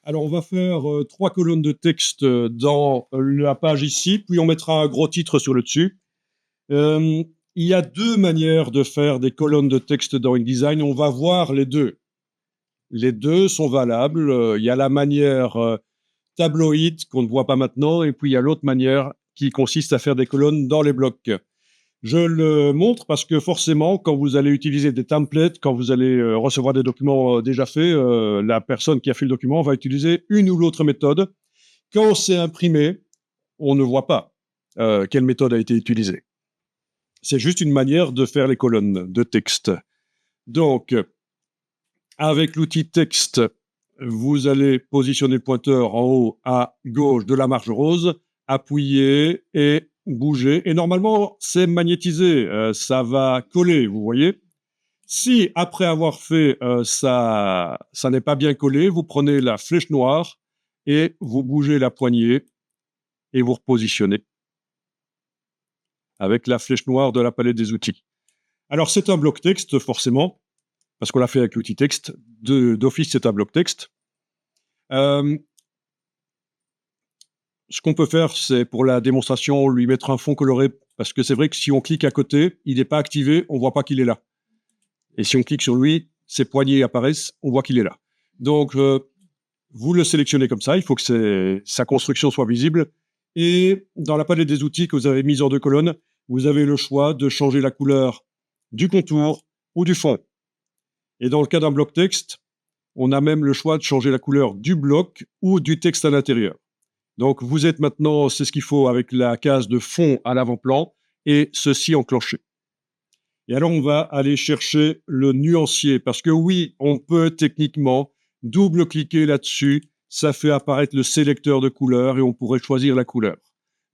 Alors, on va faire 3 colonnes de texte dans la page ici, puis on mettra un gros titre sur le dessus. Il y a 2 manières de faire des colonnes de texte dans InDesign. On va voir les 2. Les 2 sont valables. Il y a la manière tabloïd qu'on ne voit pas maintenant, et puis il y a l'autre manière qui consiste à faire des colonnes dans les blocs. Je le montre parce que forcément, quand vous allez utiliser des templates, quand vous allez recevoir des documents déjà faits, la personne qui a fait le document va utiliser une ou l'autre méthode. Quand c'est imprimé, on ne voit pas quelle méthode a été utilisée. C'est juste une manière de faire les colonnes de texte. Donc, avec l'outil texte, vous allez positionner le pointeur en haut à gauche de la marge rose, appuyer et bouger. Et normalement, c'est magnétisé, ça va coller, vous voyez. Si, après avoir fait ça n'est pas bien collé, vous prenez la flèche noire et vous bougez la poignée et vous repositionnez avec la flèche noire de la palette des outils. Alors, c'est un bloc texte, forcément, parce qu'on l'a fait avec l'outil texte. D'office, c'est un bloc texte. Ce qu'on peut faire, c'est pour la démonstration, lui mettre un fond coloré, parce que c'est vrai que si on clique à côté, il n'est pas activé, on ne voit pas qu'il est là. Et si on clique sur lui, ses poignées apparaissent, on voit qu'il est là. Donc, vous le sélectionnez comme ça, il faut que sa construction soit visible. Et dans la palette des outils que vous avez mise en 2 colonnes, vous avez le choix de changer la couleur du contour ou du fond. Et dans le cas d'un bloc texte, on a même le choix de changer la couleur du bloc ou du texte à l'intérieur. Donc, vous êtes maintenant, c'est ce qu'il faut avec la case de fond à l'avant-plan et ceci enclenché. Et alors, on va aller chercher le nuancier parce que oui, on peut techniquement double-cliquer là-dessus. Ça fait apparaître le sélecteur de couleurs et on pourrait choisir la couleur.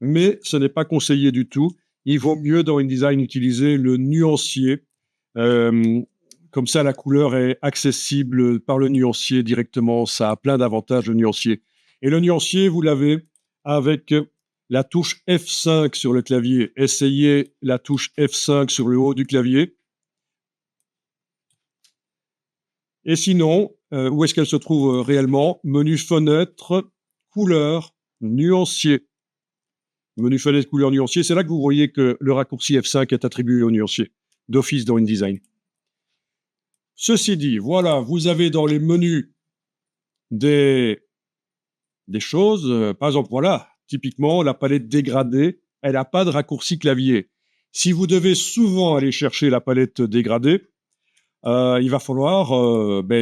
Mais ce n'est pas conseillé du tout. Il vaut mieux dans InDesign utiliser le nuancier. Comme ça, la couleur est accessible par le nuancier directement. Ça a plein d'avantages, le nuancier. Et le nuancier, vous l'avez avec la touche F5 sur le clavier. Essayez la touche F5 sur le haut du clavier. Et sinon, où est-ce qu'elle se trouve réellement? Menu fenêtre, couleur, nuancier. Menu fenêtre, couleur, nuancier. C'est là que vous voyez que le raccourci F5 est attribué au nuancier d'office dans InDesign. Ceci dit, voilà, vous avez dans les menus des choses. Par exemple, voilà, typiquement, la palette dégradée, elle n'a pas de raccourci clavier. Si vous devez souvent aller chercher la palette dégradée, il va falloir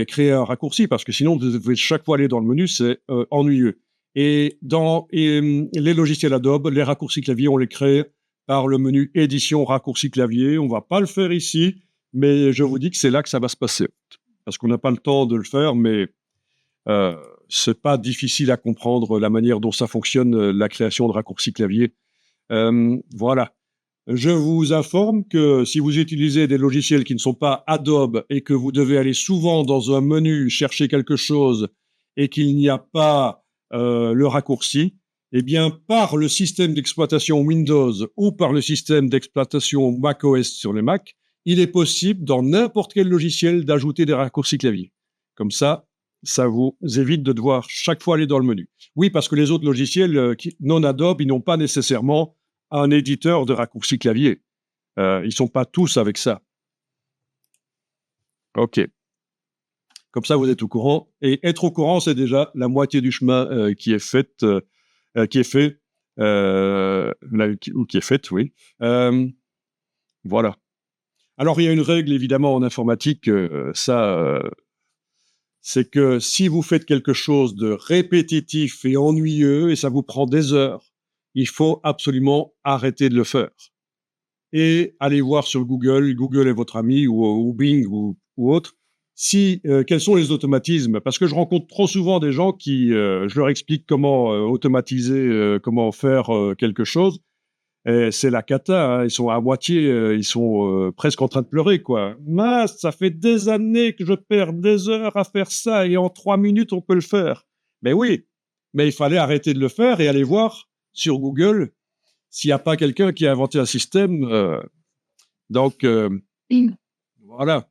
créer un raccourci parce que sinon, vous devez chaque fois aller dans le menu, c'est ennuyeux. Et dans les logiciels Adobe, les raccourcis clavier, on les crée par le menu édition raccourci clavier. On ne va pas le faire ici, mais je vous dis que c'est là que ça va se passer. Parce qu'on n'a pas le temps de le faire, mais c'est pas difficile à comprendre la manière dont ça fonctionne, la création de raccourcis clavier. Voilà. Je vous informe que si vous utilisez des logiciels qui ne sont pas Adobe et que vous devez aller souvent dans un menu chercher quelque chose et qu'il n'y a pas le raccourci, eh bien, par le système d'exploitation Windows ou par le système d'exploitation macOS sur les Mac, il est possible dans n'importe quel logiciel d'ajouter des raccourcis clavier. Comme ça vous évite de devoir chaque fois aller dans le menu. Oui, parce que les autres logiciels non Adobe, ils n'ont pas nécessairement un éditeur de raccourcis clavier. Ils ne sont pas tous avec ça. OK. Comme ça, vous êtes au courant. Et être au courant, c'est déjà la moitié du chemin qui est fait, oui. Voilà. Alors, il y a une règle, évidemment, en informatique, c'est que si vous faites quelque chose de répétitif et ennuyeux, et ça vous prend des heures, il faut absolument arrêter de le faire. Et aller voir sur Google, Google est votre ami, ou Bing, ou autre, quels sont les automatismes. Parce que je rencontre trop souvent des gens qui, je leur explique comment automatiser, comment faire quelque chose, et c'est la cata, hein. Ils sont à moitié, ils sont presque en train de pleurer, quoi. Mince, ça fait des années que je perds des heures à faire ça, et en 3 minutes, on peut le faire. Mais oui, mais il fallait arrêter de le faire et aller voir sur Google s'il n'y a pas quelqu'un qui a inventé un système. Donc, voilà.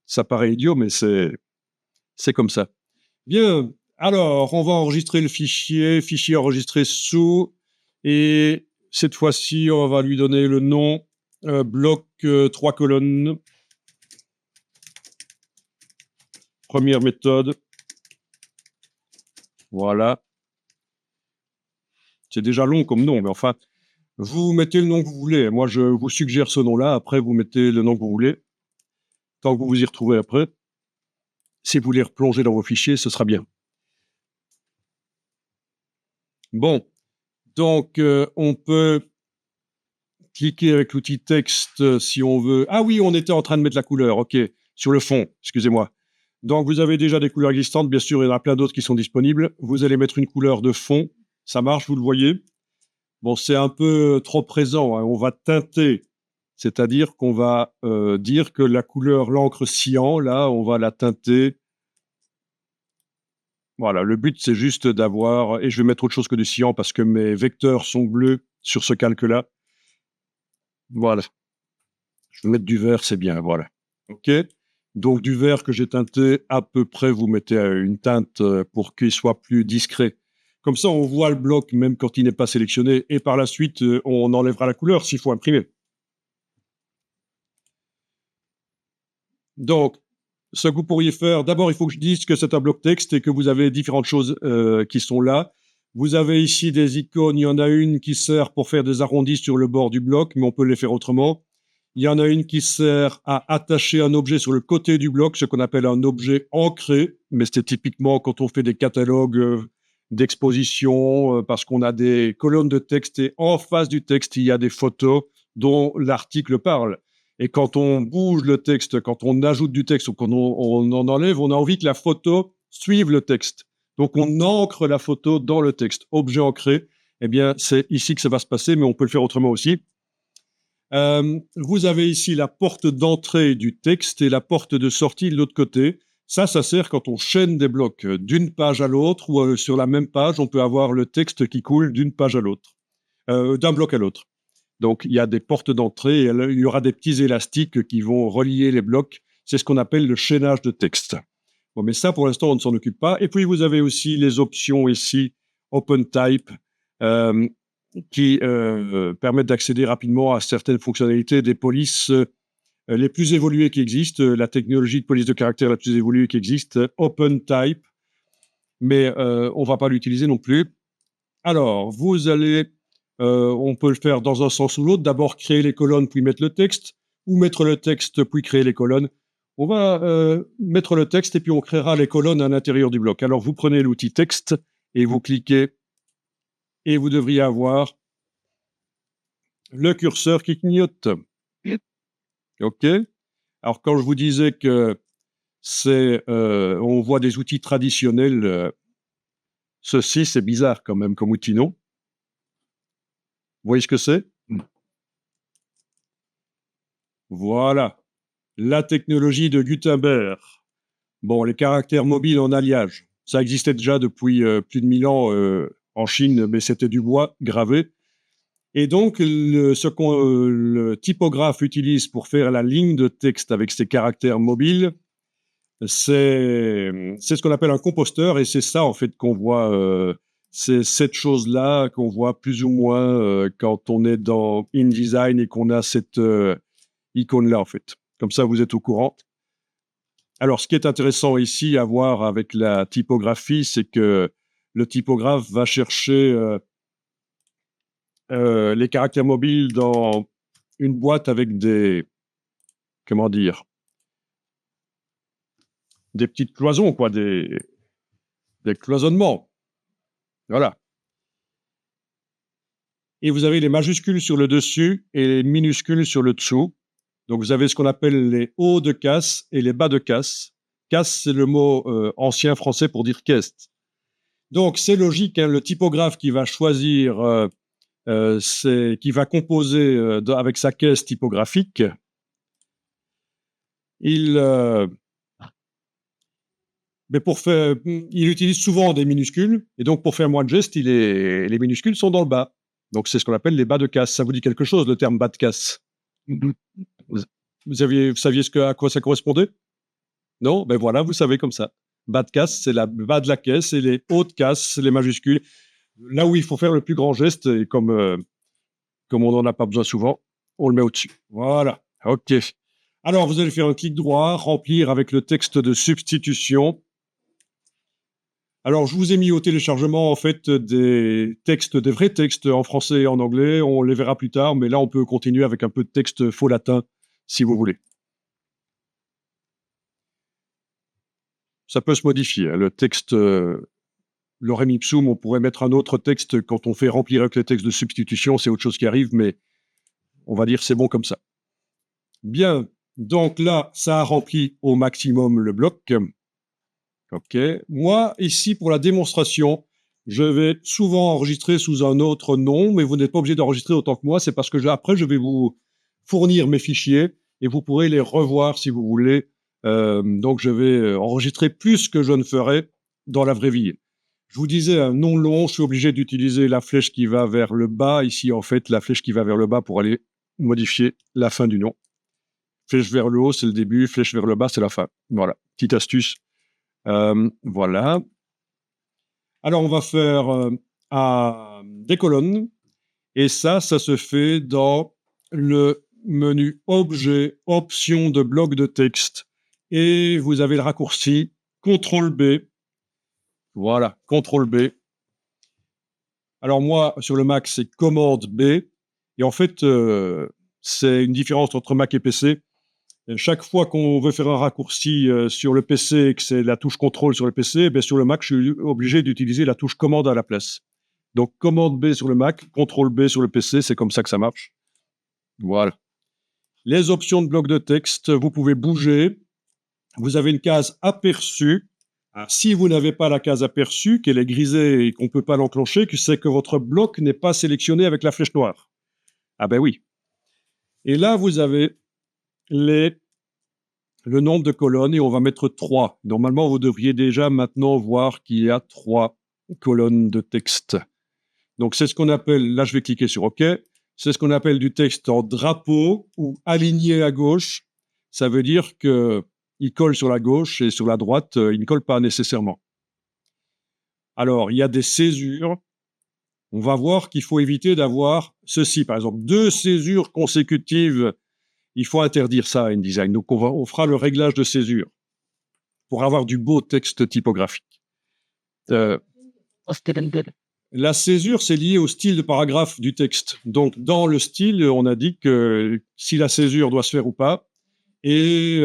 Ça paraît idiot, mais c'est comme ça. Bien, alors on va enregistrer le fichier enregistré sous, et cette fois-ci, on va lui donner le nom bloc 3 colonnes. Première méthode. Voilà. C'est déjà long comme nom, mais enfin, vous mettez le nom que vous voulez. Moi, je vous suggère ce nom-là. Après, vous mettez le nom que vous voulez. Tant que vous vous y retrouvez après. Si vous voulez replonger dans vos fichiers, ce sera bien. Bon, donc on peut cliquer avec l'outil texte si on veut. Ah oui, on était en train de mettre la couleur, ok, sur le fond, excusez-moi. Donc vous avez déjà des couleurs existantes, bien sûr, il y en a plein d'autres qui sont disponibles. Vous allez mettre une couleur de fond, ça marche, vous le voyez. Bon, c'est un peu trop présent, hein. On va teinter, c'est-à-dire qu'on va dire que la couleur, l'encre cyan, là, on va la teinter. Voilà, le but, c'est juste d'avoir, et je vais mettre autre chose que du cyan parce que mes vecteurs sont bleus sur ce calque-là. Voilà. Je vais mettre du vert, c'est bien, voilà. OK. Donc du vert que j'ai teinté à peu près, vous mettez une teinte pour qu'il soit plus discret. Comme ça, on voit le bloc même quand il n'est pas sélectionné, et par la suite, on enlèvera la couleur s'il faut imprimer. Donc, ce que vous pourriez faire, d'abord, il faut que je dise que c'est un bloc texte et que vous avez différentes choses qui sont là. Vous avez ici des icônes, il y en a une qui sert pour faire des arrondis sur le bord du bloc, mais on peut les faire autrement. Il y en a une qui sert à attacher un objet sur le côté du bloc, ce qu'on appelle un objet ancré, mais c'est typiquement quand on fait des catalogues d'exposition, parce qu'on a des colonnes de texte et en face du texte, il y a des photos dont l'article parle. Et quand on bouge le texte, quand on ajoute du texte ou quand on en enlève, on a envie que la photo suive le texte. Donc on ancre la photo dans le texte. Objet ancré, eh bien c'est ici que ça va se passer, mais on peut le faire autrement aussi. Vous avez ici la porte d'entrée du texte et la porte de sortie de l'autre côté. Ça sert quand on chaîne des blocs d'une page à l'autre, ou sur la même page, on peut avoir le texte qui coule d'une page à l'autre, d'un bloc à l'autre. Donc, il y a des portes d'entrée et il y aura des petits élastiques qui vont relier les blocs. C'est ce qu'on appelle le chaînage de texte. Bon, mais ça, pour l'instant, on ne s'en occupe pas. Et puis, vous avez aussi les options ici, OpenType, qui permettent d'accéder rapidement à certaines fonctionnalités des polices les plus évoluées qui existent, la technologie de police de caractère la plus évoluée qui existe, OpenType, mais on ne va pas l'utiliser non plus. Alors, vous allez, on peut le faire dans un sens ou l'autre, d'abord créer les colonnes, puis mettre le texte, ou mettre le texte, puis créer les colonnes. On va mettre le texte et puis on créera les colonnes à l'intérieur du bloc. Alors, vous prenez l'outil texte et vous cliquez et vous devriez avoir le curseur qui clignote. OK. Alors, quand je vous disais que on voit des outils traditionnels, ceci, c'est bizarre quand même comme outil, non? Vous voyez ce que c'est? Voilà. La technologie de Gutenberg. Bon, les caractères mobiles en alliage, ça existait déjà depuis plus de 1000 ans en Chine, mais c'était du bois gravé. Et donc, ce que le typographe utilise pour faire la ligne de texte avec ses caractères mobiles, c'est ce qu'on appelle un composteur, et c'est ça, en fait, qu'on voit, c'est cette chose-là qu'on voit plus ou moins quand on est dans InDesign et qu'on a cette icône-là, en fait. Comme ça, vous êtes au courant. Alors, ce qui est intéressant ici à voir avec la typographie, c'est que le typographe va chercher les caractères mobiles dans une boîte avec des, comment dire, des petites cloisons, quoi, des cloisonnements. Voilà. Et vous avez les majuscules sur le dessus et les minuscules sur le dessous. Donc, vous avez ce qu'on appelle les hauts de casse et les bas de casse. Casse, c'est le mot ancien français pour dire caisse. Donc, c'est logique, hein, le typographe qui va choisir, qui va composer avec sa caisse typographique, mais il utilise souvent des minuscules, et donc pour faire moins de gestes, les minuscules sont dans le bas. Donc, c'est ce qu'on appelle les bas de casse. Ça vous dit quelque chose, le terme bas de casse? Vous saviez à quoi ça correspondait? Non? Ben voilà, vous savez comme ça. Bas de casse, c'est le bas de la caisse, et les hauts de casse, c'est les majuscules. Là où il faut faire le plus grand geste, et comme on n'en a pas besoin souvent, on le met au-dessus. Voilà. OK. Alors, vous allez faire un clic droit, remplir avec le texte de substitution. Alors, je vous ai mis au téléchargement, en fait, des textes, des vrais textes en français et en anglais. On les verra plus tard, mais là, on peut continuer avec un peu de texte faux latin, si vous voulez. Ça peut se modifier, hein. Le texte, lorem ipsum, on pourrait mettre un autre texte quand on fait remplir avec le texte de substitution, c'est autre chose qui arrive, mais on va dire c'est bon comme ça. Bien, donc là, ça a rempli au maximum le bloc. OK. Moi, ici, pour la démonstration, je vais souvent enregistrer sous un autre nom, mais vous n'êtes pas obligé d'enregistrer autant que moi. C'est parce que après, je vais vous fournir mes fichiers et vous pourrez les revoir si vous voulez. Donc, je vais enregistrer plus que je ne ferai dans la vraie vie. Je vous disais, un nom long, je suis obligé d'utiliser la flèche qui va vers le bas. Ici, en fait, la flèche qui va vers le bas pour aller modifier la fin du nom. Flèche vers le haut, c'est le début. Flèche vers le bas, c'est la fin. Voilà, petite astuce. Voilà. Alors, on va faire des colonnes. Et ça se fait dans le menu Objet, Options de bloc de texte. Et vous avez le raccourci CTRL-B. Voilà, CTRL-B. Alors moi, sur le Mac, c'est Commande B. Et en fait, c'est une différence entre Mac et PC. Chaque fois qu'on veut faire un raccourci sur le PC et que c'est la touche contrôle sur le PC, ben sur le Mac, je suis obligé d'utiliser la touche commande à la place. Donc, commande B sur le Mac, contrôle B sur le PC, c'est comme ça que ça marche. Voilà. Les options de bloc de texte, vous pouvez bouger. Vous avez une case aperçue. Alors, si vous n'avez pas la case aperçue, qu'elle est grisée et qu'on ne peut pas l'enclencher, c'est que votre bloc n'est pas sélectionné avec la flèche noire. Ah ben oui. Et là, vous avez le nombre de colonnes et on va mettre 3. Normalement, vous devriez déjà maintenant voir qu'il y a 3 colonnes de texte. Donc, c'est ce qu'on appelle, là je vais cliquer sur OK, c'est ce qu'on appelle du texte en drapeau ou aligné à gauche. Ça veut dire qu'il colle sur la gauche et sur la droite, il ne colle pas nécessairement. Alors, il y a des césures. On va voir qu'il faut éviter d'avoir ceci, par exemple, 2 césures consécutives. Il faut interdire ça à InDesign. Donc, on fera le réglage de césure pour avoir du beau texte typographique. La césure, c'est lié au style de paragraphe du texte. Donc, dans le style, on a dit que si la césure doit se faire ou pas, et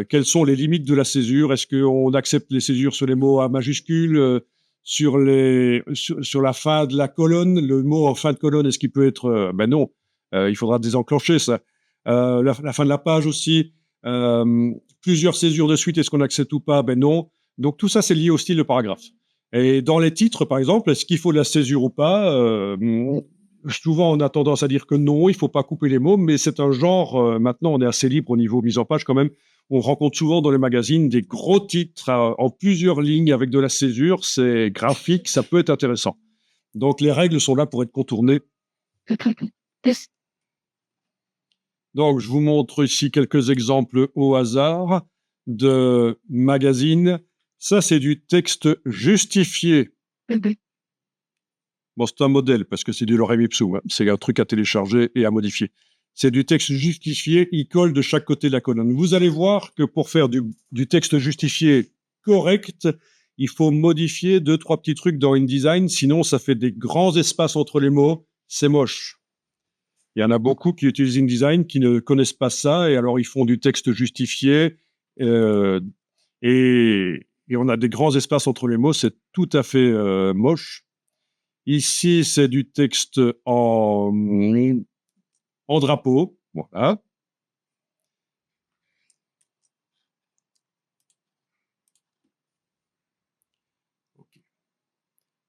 quelles sont les limites de la césure. Est-ce qu'on accepte les césures sur les mots à majuscules, sur la fin de la colonne, le mot en fin de colonne, est-ce qu'il peut être... ben non, il faudra désenclencher ça. La fin de la page aussi. Plusieurs césures de suite, est-ce qu'on accepte ou pas? Ben non. Donc tout ça, c'est lié au style de paragraphe. Et dans les titres, par exemple, est-ce qu'il faut de la césure ou pas? Souvent, on a tendance à dire que non, il ne faut pas couper les mots, mais c'est un genre, maintenant, on est assez libre au niveau mise en page quand même. On rencontre souvent dans les magazines des gros titres en plusieurs lignes avec de la césure. C'est graphique, ça peut être intéressant. Donc, les règles sont là pour être contournées. Donc, je vous montre ici quelques exemples au hasard de magazines. Ça, c'est du texte justifié. Bon, c'est un modèle parce que c'est du lorem ipsum. Hein. C'est un truc à télécharger et à modifier. C'est du texte justifié, il colle de chaque côté de la colonne. Vous allez voir que pour faire du texte justifié correct, il faut modifier 2-3 petits trucs dans InDesign, sinon ça fait des grands espaces entre les mots, c'est moche. Il y en a beaucoup qui utilisent InDesign qui ne connaissent pas ça, et alors ils font du texte justifié, et on a des grands espaces entre les mots, c'est tout à fait moche. Ici, c'est du texte en drapeau. Voilà.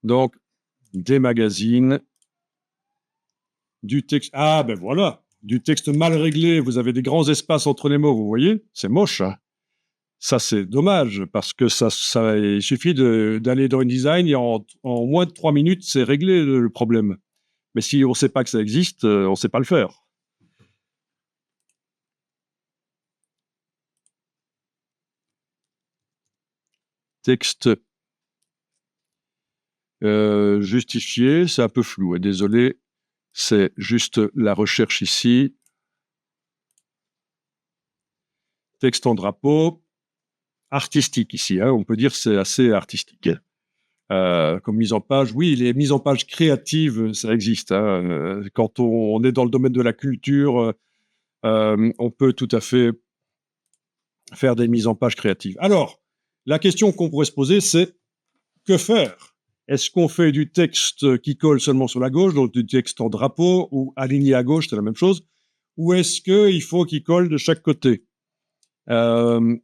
Donc, des magazines, du texte. Ah, ben voilà, du texte mal réglé. Vous avez des grands espaces entre les mots, vous voyez? C'est moche, hein. Ça, c'est dommage, parce que il suffit d'aller dans InDesign et en moins de 3 minutes, c'est réglé le problème. Mais si on ne sait pas que ça existe, on ne sait pas le faire. texte justifié, c'est un peu flou, hein, désolé, c'est juste la recherche ici. Texte en drapeau, artistique ici, hein, on peut dire que c'est assez artistique. Comme mise en page, oui, les mises en page créatives, ça existe. Hein. Quand on est dans le domaine de la culture, on peut tout à fait faire des mises en page créatives. Alors, la question qu'on pourrait se poser, c'est que faire? Est-ce qu'on fait du texte qui colle seulement sur la gauche, donc du texte en drapeau, ou aligné à gauche, c'est la même chose, ou est-ce qu'il faut qu'il colle de chaque côté? Alors,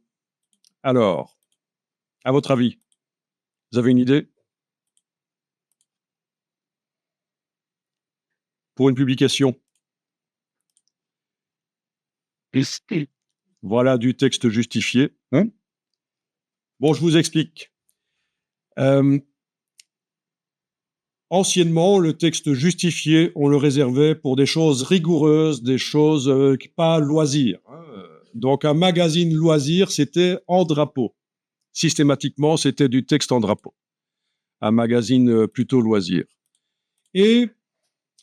à votre avis, vous avez une idée? Pour une publication? Voilà du texte justifié. Hein? Bon, je vous explique. Anciennement, le texte justifié, on le réservait pour des choses rigoureuses, des choses pas loisirs. Hein. Donc, un magazine loisir, c'était en drapeau. Systématiquement, c'était du texte en drapeau. Un magazine plutôt loisir. Et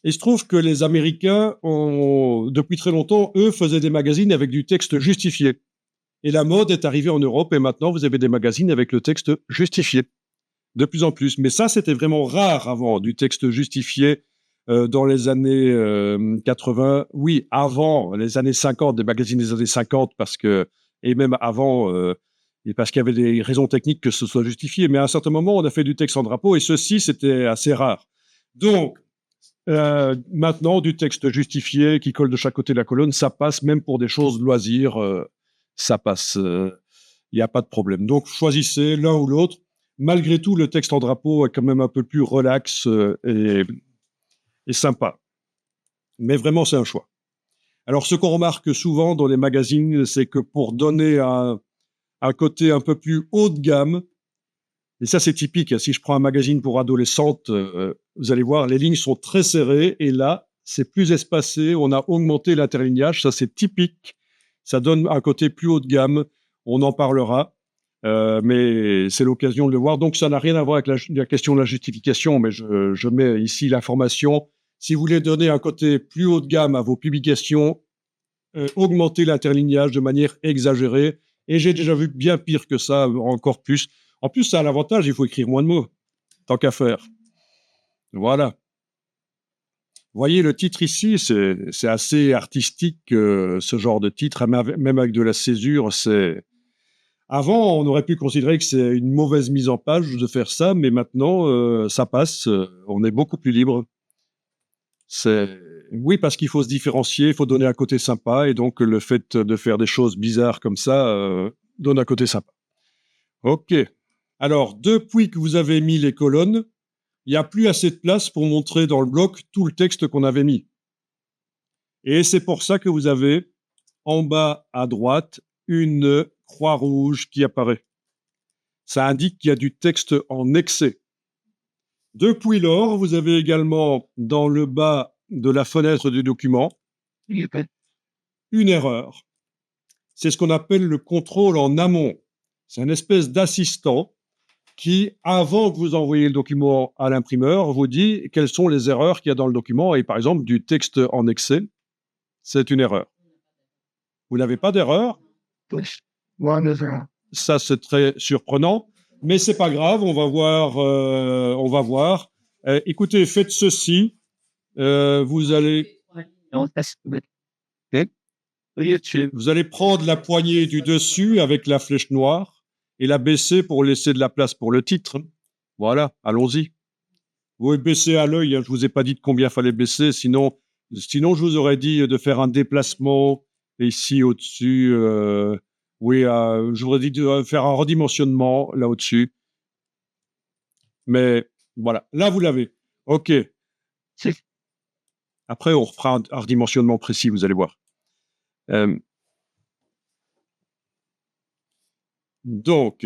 il se trouve que les Américains, depuis très longtemps, eux, faisaient des magazines avec du texte justifié. Et la mode est arrivée en Europe et maintenant, vous avez des magazines avec le texte justifié. De plus en plus. Mais ça, c'était vraiment rare avant, du texte justifié dans les années 80. Oui, avant les années 50, des magazines des années 50, parce que, et même avant, et parce qu'il y avait des raisons techniques que ce soit justifié. Mais à un certain moment, on a fait du texte en drapeau et ceci, c'était assez rare. Donc, maintenant, du texte justifié qui colle de chaque côté de la colonne, ça passe même pour des choses loisirs, ça passe. Il n'y a pas de problème. Donc, choisissez l'un ou l'autre. Malgré tout, le texte en drapeau est quand même un peu plus relax et sympa. Mais vraiment, c'est un choix. Alors, ce qu'on remarque souvent dans les magazines, c'est que pour donner un côté un peu plus haut de gamme, et ça c'est typique, si je prends un magazine pour adolescentes, vous allez voir, les lignes sont très serrées, et là, c'est plus espacé, on a augmenté l'interlignage, ça c'est typique, ça donne un côté plus haut de gamme, on en parlera. Mais c'est l'occasion de le voir. Donc, ça n'a rien à voir avec la question de la justification, mais je mets ici l'information. Si vous voulez donner un côté plus haut de gamme à vos publications, augmentez l'interlignage de manière exagérée. Et j'ai déjà vu bien pire que ça, encore plus. En plus, ça a l'avantage, il faut écrire moins de mots, tant qu'à faire. Voilà. Vous voyez, le titre ici, c'est assez artistique, ce genre de titre, même avec de la césure, c'est... Avant, on aurait pu considérer que c'est une mauvaise mise en page de faire ça, mais maintenant, ça passe. On est beaucoup plus libre. Oui, parce qu'il faut se différencier, il faut donner un côté sympa, et donc le fait de faire des choses bizarres comme ça donne un côté sympa. Ok. Alors, depuis que vous avez mis les colonnes, il n'y a plus assez de place pour montrer dans le bloc tout le texte qu'on avait mis. Et c'est pour ça que vous avez en bas à droite une croix rouge qui apparaît. Ça indique qu'il y a du texte en excès. Depuis lors, vous avez également dans le bas de la fenêtre du document une erreur. C'est ce qu'on appelle le contrôle en amont. C'est une espèce d'assistant qui, avant que vous envoyiez le document à l'imprimeur, vous dit quelles sont les erreurs qu'il y a dans le document. Et par exemple, du texte en excès, c'est une erreur. Vous n'avez pas d'erreur? Ça, c'est très surprenant. Mais c'est pas grave, on va voir. Écoutez, faites ceci. Vous allez prendre la poignée du dessus avec la flèche noire et la baisser pour laisser de la place pour le titre. Voilà, allons-y. Vous pouvez baisser à l'œil, hein, je vous ai pas dit de combien fallait baisser, sinon je vous aurais dit de faire un déplacement ici au-dessus. Oui, je vous aurais dit de faire un redimensionnement là au-dessus. Mais voilà, là vous l'avez. OK. Après, on refera un redimensionnement précis, vous allez voir. Donc,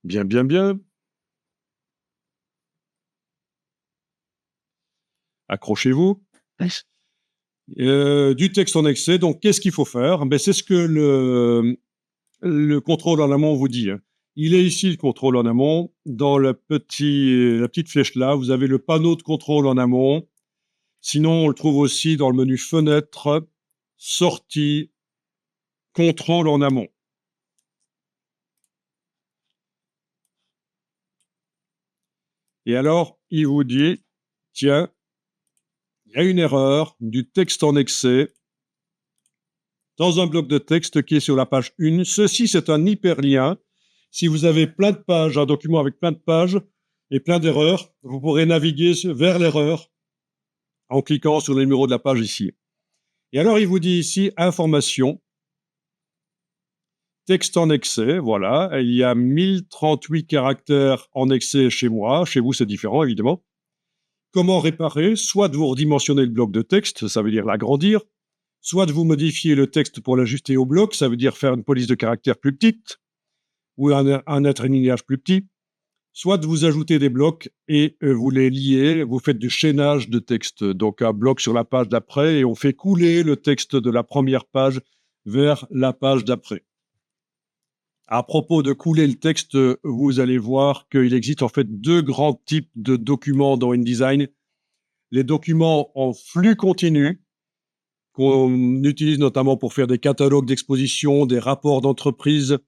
bien. Accrochez-vous. Du texte en excès. Donc, qu'est-ce qu'il faut faire? Ben, c'est ce que le contrôle en amont vous dit, hein. Il est ici le contrôle en amont. Dans la petite flèche là, vous avez le panneau de contrôle en amont. Sinon, on le trouve aussi dans le menu Fenêtre, Sortie, Contrôle en amont. Et alors, il vous dit, tiens, il y a une erreur du texte en excès dans un bloc de texte qui est sur la page 1. Ceci, c'est un hyperlien. Si vous avez plein de pages, un document avec plein de pages et plein d'erreurs, vous pourrez naviguer vers l'erreur en cliquant sur le numéro de la page ici. Et alors, il vous dit ici, information, texte en excès, voilà. Il y a 1038 caractères en excès chez moi. Chez vous, c'est différent, évidemment. Comment réparer? Soit de vous redimensionner le bloc de texte, ça veut dire l'agrandir, soit de vous modifier le texte pour l'ajuster au bloc, ça veut dire faire une police de caractère plus petite, ou un attrignage plus petit, soit de vous ajouter des blocs et vous les liez, vous faites du chaînage de texte, donc un bloc sur la page d'après, et on fait couler le texte de la première page vers la page d'après. À propos de couler le texte, vous allez voir qu'il existe en fait deux grands types de documents dans InDesign. Les documents en flux continu, qu'on utilise notamment pour faire des catalogues d'exposition, des rapports d'entreprise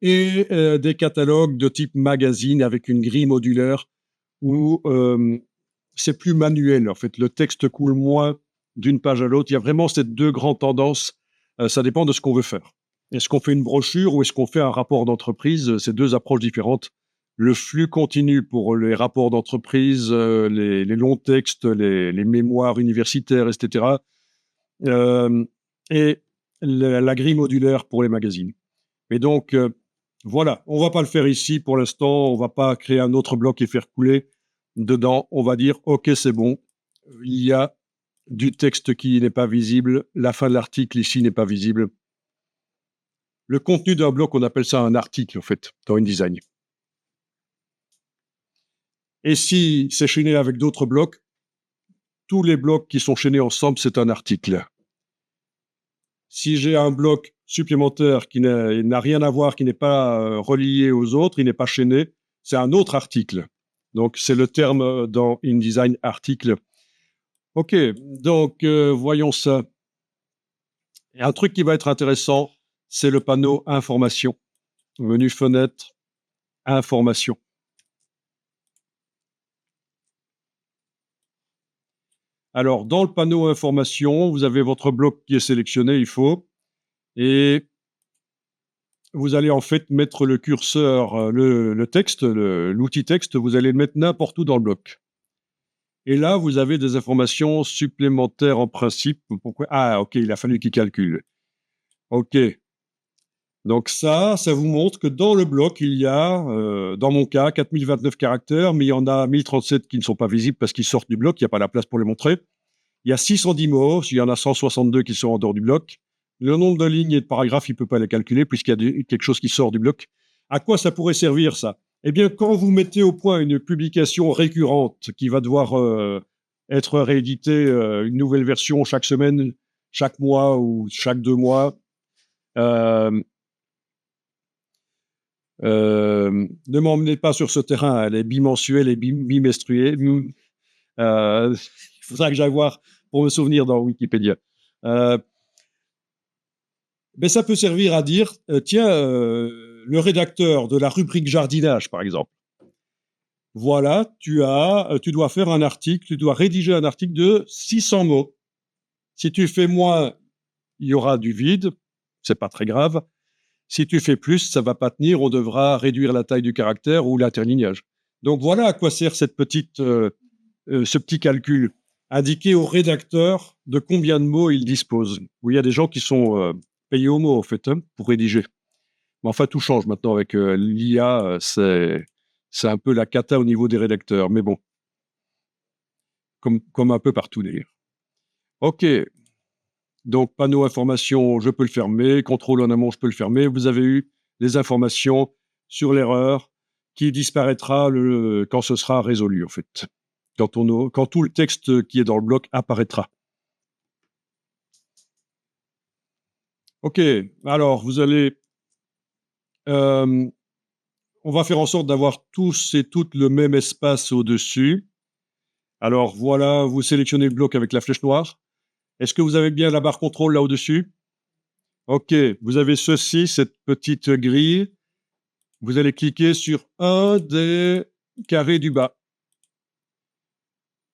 et des catalogues de type magazine avec une grille modulaire où c'est plus manuel. En fait, le texte coule moins d'une page à l'autre. Il y a vraiment ces deux grandes tendances. Ça dépend de ce qu'on veut faire. Est-ce qu'on fait une brochure ou est-ce qu'on fait un rapport d'entreprise? C'est deux approches différentes. Le flux continu pour les rapports d'entreprise, les longs textes, les mémoires universitaires, etc. Et la grille modulaire pour les magazines. Et donc, voilà, on ne va pas le faire ici pour l'instant. On ne va pas créer un autre bloc et faire couler dedans. On va dire, OK, c'est bon. Il y a du texte qui n'est pas visible. La fin de l'article ici n'est pas visible. Le contenu d'un bloc, on appelle ça un article, en fait, dans InDesign. Et si c'est chaîné avec d'autres blocs, tous les blocs qui sont chaînés ensemble, c'est un article. Si j'ai un bloc supplémentaire qui n'a rien à voir, qui n'est pas relié aux autres, il n'est pas chaîné, c'est un autre article. Donc, c'est le terme dans InDesign article. OK, donc voyons ça. Et un truc qui va être intéressant, c'est le panneau information. Menu fenêtre, information. Alors, dans le panneau information, vous avez votre bloc qui est sélectionné, il faut, et vous allez en fait mettre le curseur, le texte, l'outil texte, vous allez le mettre n'importe où dans le bloc. Et là, vous avez des informations supplémentaires en principe. Pourquoi? Ah, OK, il a fallu qu'il calcule. OK. Donc ça vous montre que dans le bloc, il y a, dans mon cas, 4029 caractères, mais il y en a 1037 qui ne sont pas visibles parce qu'ils sortent du bloc, il n'y a pas la place pour les montrer. Il y a 610 mots, il y en a 162 qui sont en dehors du bloc. Le nombre de lignes et de paragraphes, il ne peut pas les calculer puisqu'il y a quelque chose qui sort du bloc. À quoi ça pourrait servir, ça? Eh bien, quand vous mettez au point une publication récurrente qui va devoir être rééditée, une nouvelle version chaque semaine, chaque mois ou chaque 2 mois, ne m'emmenez pas sur ce terrain, elle est bimensuelle et bimestruée. Il faudra que j'aille voir pour me souvenir dans Wikipédia. Mais ça peut servir à dire, tiens, le rédacteur de la rubrique jardinage, par exemple, voilà, tu dois faire un article, tu dois rédiger un article de 600 mots. Si tu fais moins, il y aura du vide, c'est pas très grave. Si tu fais plus, ça va pas tenir, on devra réduire la taille du caractère ou l'interlignage. Donc voilà à quoi sert ce petit calcul. Indiquer au rédacteur de combien de mots il dispose. Où il y a des gens qui sont payés au mot, en fait, hein, pour rédiger. Mais enfin, tout change maintenant avec l'IA, c'est un peu la cata au niveau des rédacteurs, mais bon, comme un peu partout d'ailleurs. OK, donc panneau information, je peux le fermer, contrôle en amont, je peux le fermer. Vous avez eu les informations sur l'erreur qui disparaîtra quand ce sera résolu, en fait, quand tout le texte qui est dans le bloc apparaîtra. OK, alors vous allez on va faire en sorte d'avoir tous et toutes le même espace au-dessus. Alors voilà, vous sélectionnez le bloc avec la flèche noire. Est-ce que vous avez bien la barre contrôle là au-dessus? OK, vous avez ceci, cette petite grille. Vous allez cliquer sur un des carrés du bas.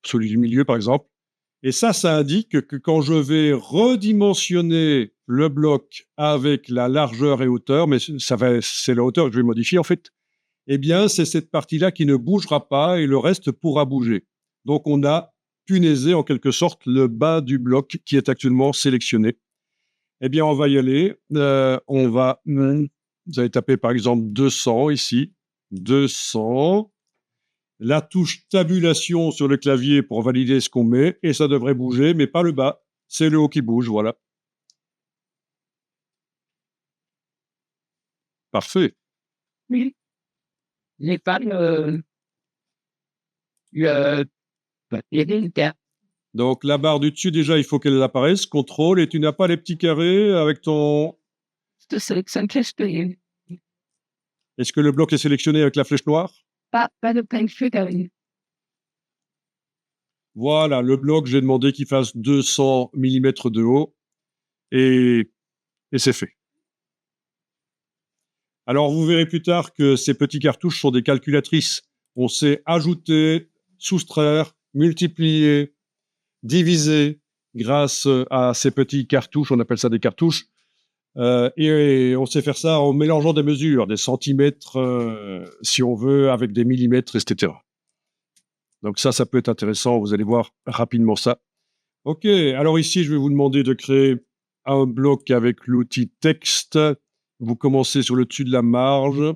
Celui du milieu, par exemple. Et ça indique que quand je vais redimensionner le bloc avec la largeur et hauteur, mais c'est la hauteur que je vais modifier en fait, eh bien, c'est cette partie-là qui ne bougera pas et le reste pourra bouger. Donc, on a punaisé en quelque sorte le bas du bloc qui est actuellement sélectionné. Eh bien, on va y aller. Vous allez taper par exemple 200 ici, 200. La touche tabulation sur le clavier pour valider ce qu'on met, et ça devrait bouger, mais pas le bas. C'est le haut qui bouge, voilà. Parfait. Oui. J'ai pas le l'éditeur. Donc, la barre du dessus, déjà, il faut qu'elle apparaisse. Contrôle, et tu n'as pas les petits carrés avec ton... Je sélectionne qu'est-ce que j'ai. Est-ce que le bloc est sélectionné avec la flèche noire? Pas de plein feu derrière. Voilà, le bloc, j'ai demandé qu'il fasse 200 mm de haut, et c'est fait. Alors, vous verrez plus tard que ces petits cartouches sont des calculatrices. On sait ajouter, soustraire, multiplier, diviser grâce à ces petits cartouches. On appelle ça des cartouches. Et on sait faire ça en mélangeant des mesures, des centimètres, si on veut, avec des millimètres, etc. Donc ça peut être intéressant. Vous allez voir rapidement ça. OK, alors ici, je vais vous demander de créer un bloc avec l'outil texte. Vous commencez sur le dessus de la marge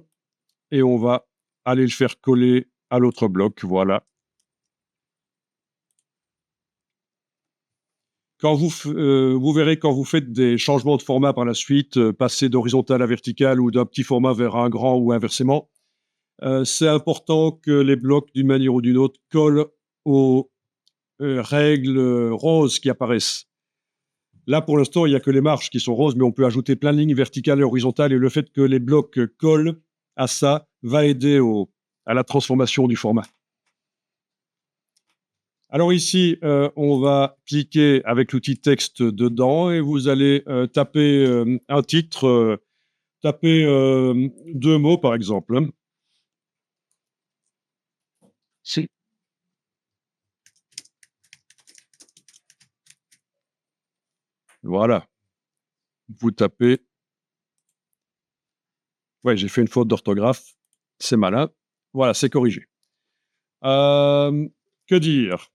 et on va aller le faire coller à l'autre bloc. Voilà. Vous verrez quand vous faites des changements de format par la suite, passer d'horizontal à vertical ou d'un petit format vers un grand ou inversement, c'est important que les blocs, d'une manière ou d'une autre, collent aux règles roses qui apparaissent. Là, pour l'instant, il n'y a que les marges qui sont roses, mais on peut ajouter plein de lignes verticales et horizontales, et le fait que les blocs collent à ça va aider à la transformation du format. Alors ici, on va cliquer avec l'outil texte dedans et vous allez taper un titre, taper 2 mots par exemple. Si. Voilà. Vous tapez. Ouais, j'ai fait une faute d'orthographe. C'est malin. Voilà, c'est corrigé. Que dire?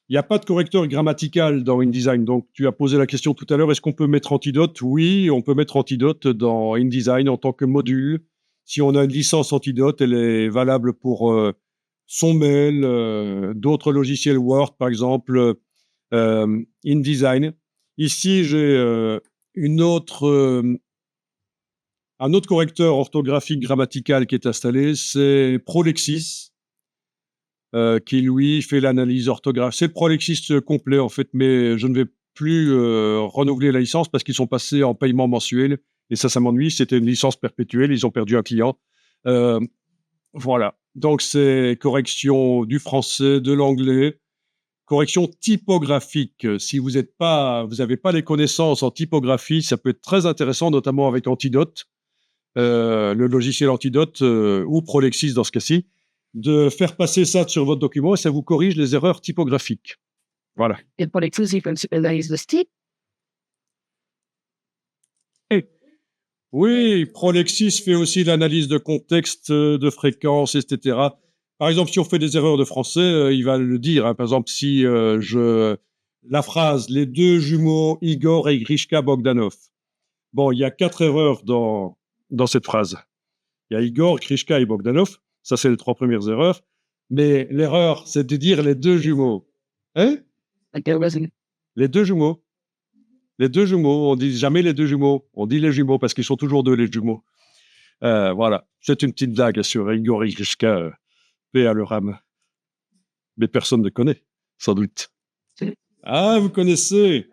Il n'y a pas de correcteur grammatical dans InDesign. Donc, tu as posé la question tout à l'heure, est-ce qu'on peut mettre Antidote? Oui, on peut mettre Antidote dans InDesign en tant que module. Si on a une licence Antidote, elle est valable pour son mail, d'autres logiciels Word, par exemple, InDesign. Ici, j'ai un autre correcteur orthographique grammatical qui est installé, c'est Prolexis. Qui lui fait l'analyse orthographique. C'est le Prolexis complet en fait, mais je ne vais plus renouveler la licence parce qu'ils sont passés en paiement mensuel et ça m'ennuie. C'était une licence perpétuelle, ils ont perdu un client. Voilà. Donc c'est correction du français, de l'anglais, correction typographique. Si vous n'avez pas les connaissances en typographie, ça peut être très intéressant, notamment avec Antidote, le logiciel Antidote ou Prolexis dans ce cas-ci, de faire passer ça sur votre document et ça vous corrige les erreurs typographiques. Voilà. Et pour les choses, il faut analyse de style. Oui, Prolexis fait aussi l'analyse de contexte, de fréquence, etc. Par exemple, si on fait des erreurs de français, il va le dire. Hein. Par exemple, si la phrase « Les deux jumeaux Igor et Grishka Bogdanov ». Bon, il y a 4 erreurs dans cette phrase. Il y a Igor, Grishka et Bogdanov. Ça, c'est les 3 premières erreurs. Mais l'erreur, c'est de dire les deux jumeaux. Hein? Les deux jumeaux. Les deux jumeaux. On dit jamais les deux jumeaux. On dit les jumeaux parce qu'ils sont toujours deux, les jumeaux. Voilà. C'est une petite blague sur Igor et Grishka, paix à leur âme. Mais personne ne connaît, sans doute. Ah, vous connaissez?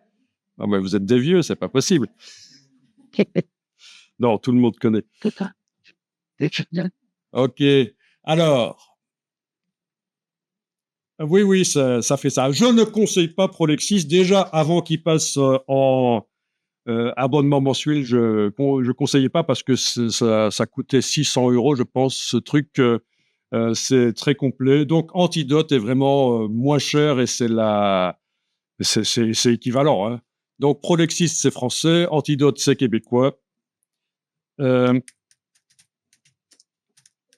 Ah, mais vous êtes des vieux, c'est pas possible. Non, tout le monde connaît. C'est ça. OK. Alors, oui, ça fait ça. Je ne conseille pas Prolexis. Déjà, avant qu'il passe en abonnement mensuel, je conseillais pas parce que ça coûtait 600 €, je pense, ce truc. C'est très complet. Donc, Antidote est vraiment moins cher et c'est équivalent, hein. Donc, Prolexis, c'est français. Antidote, c'est québécois.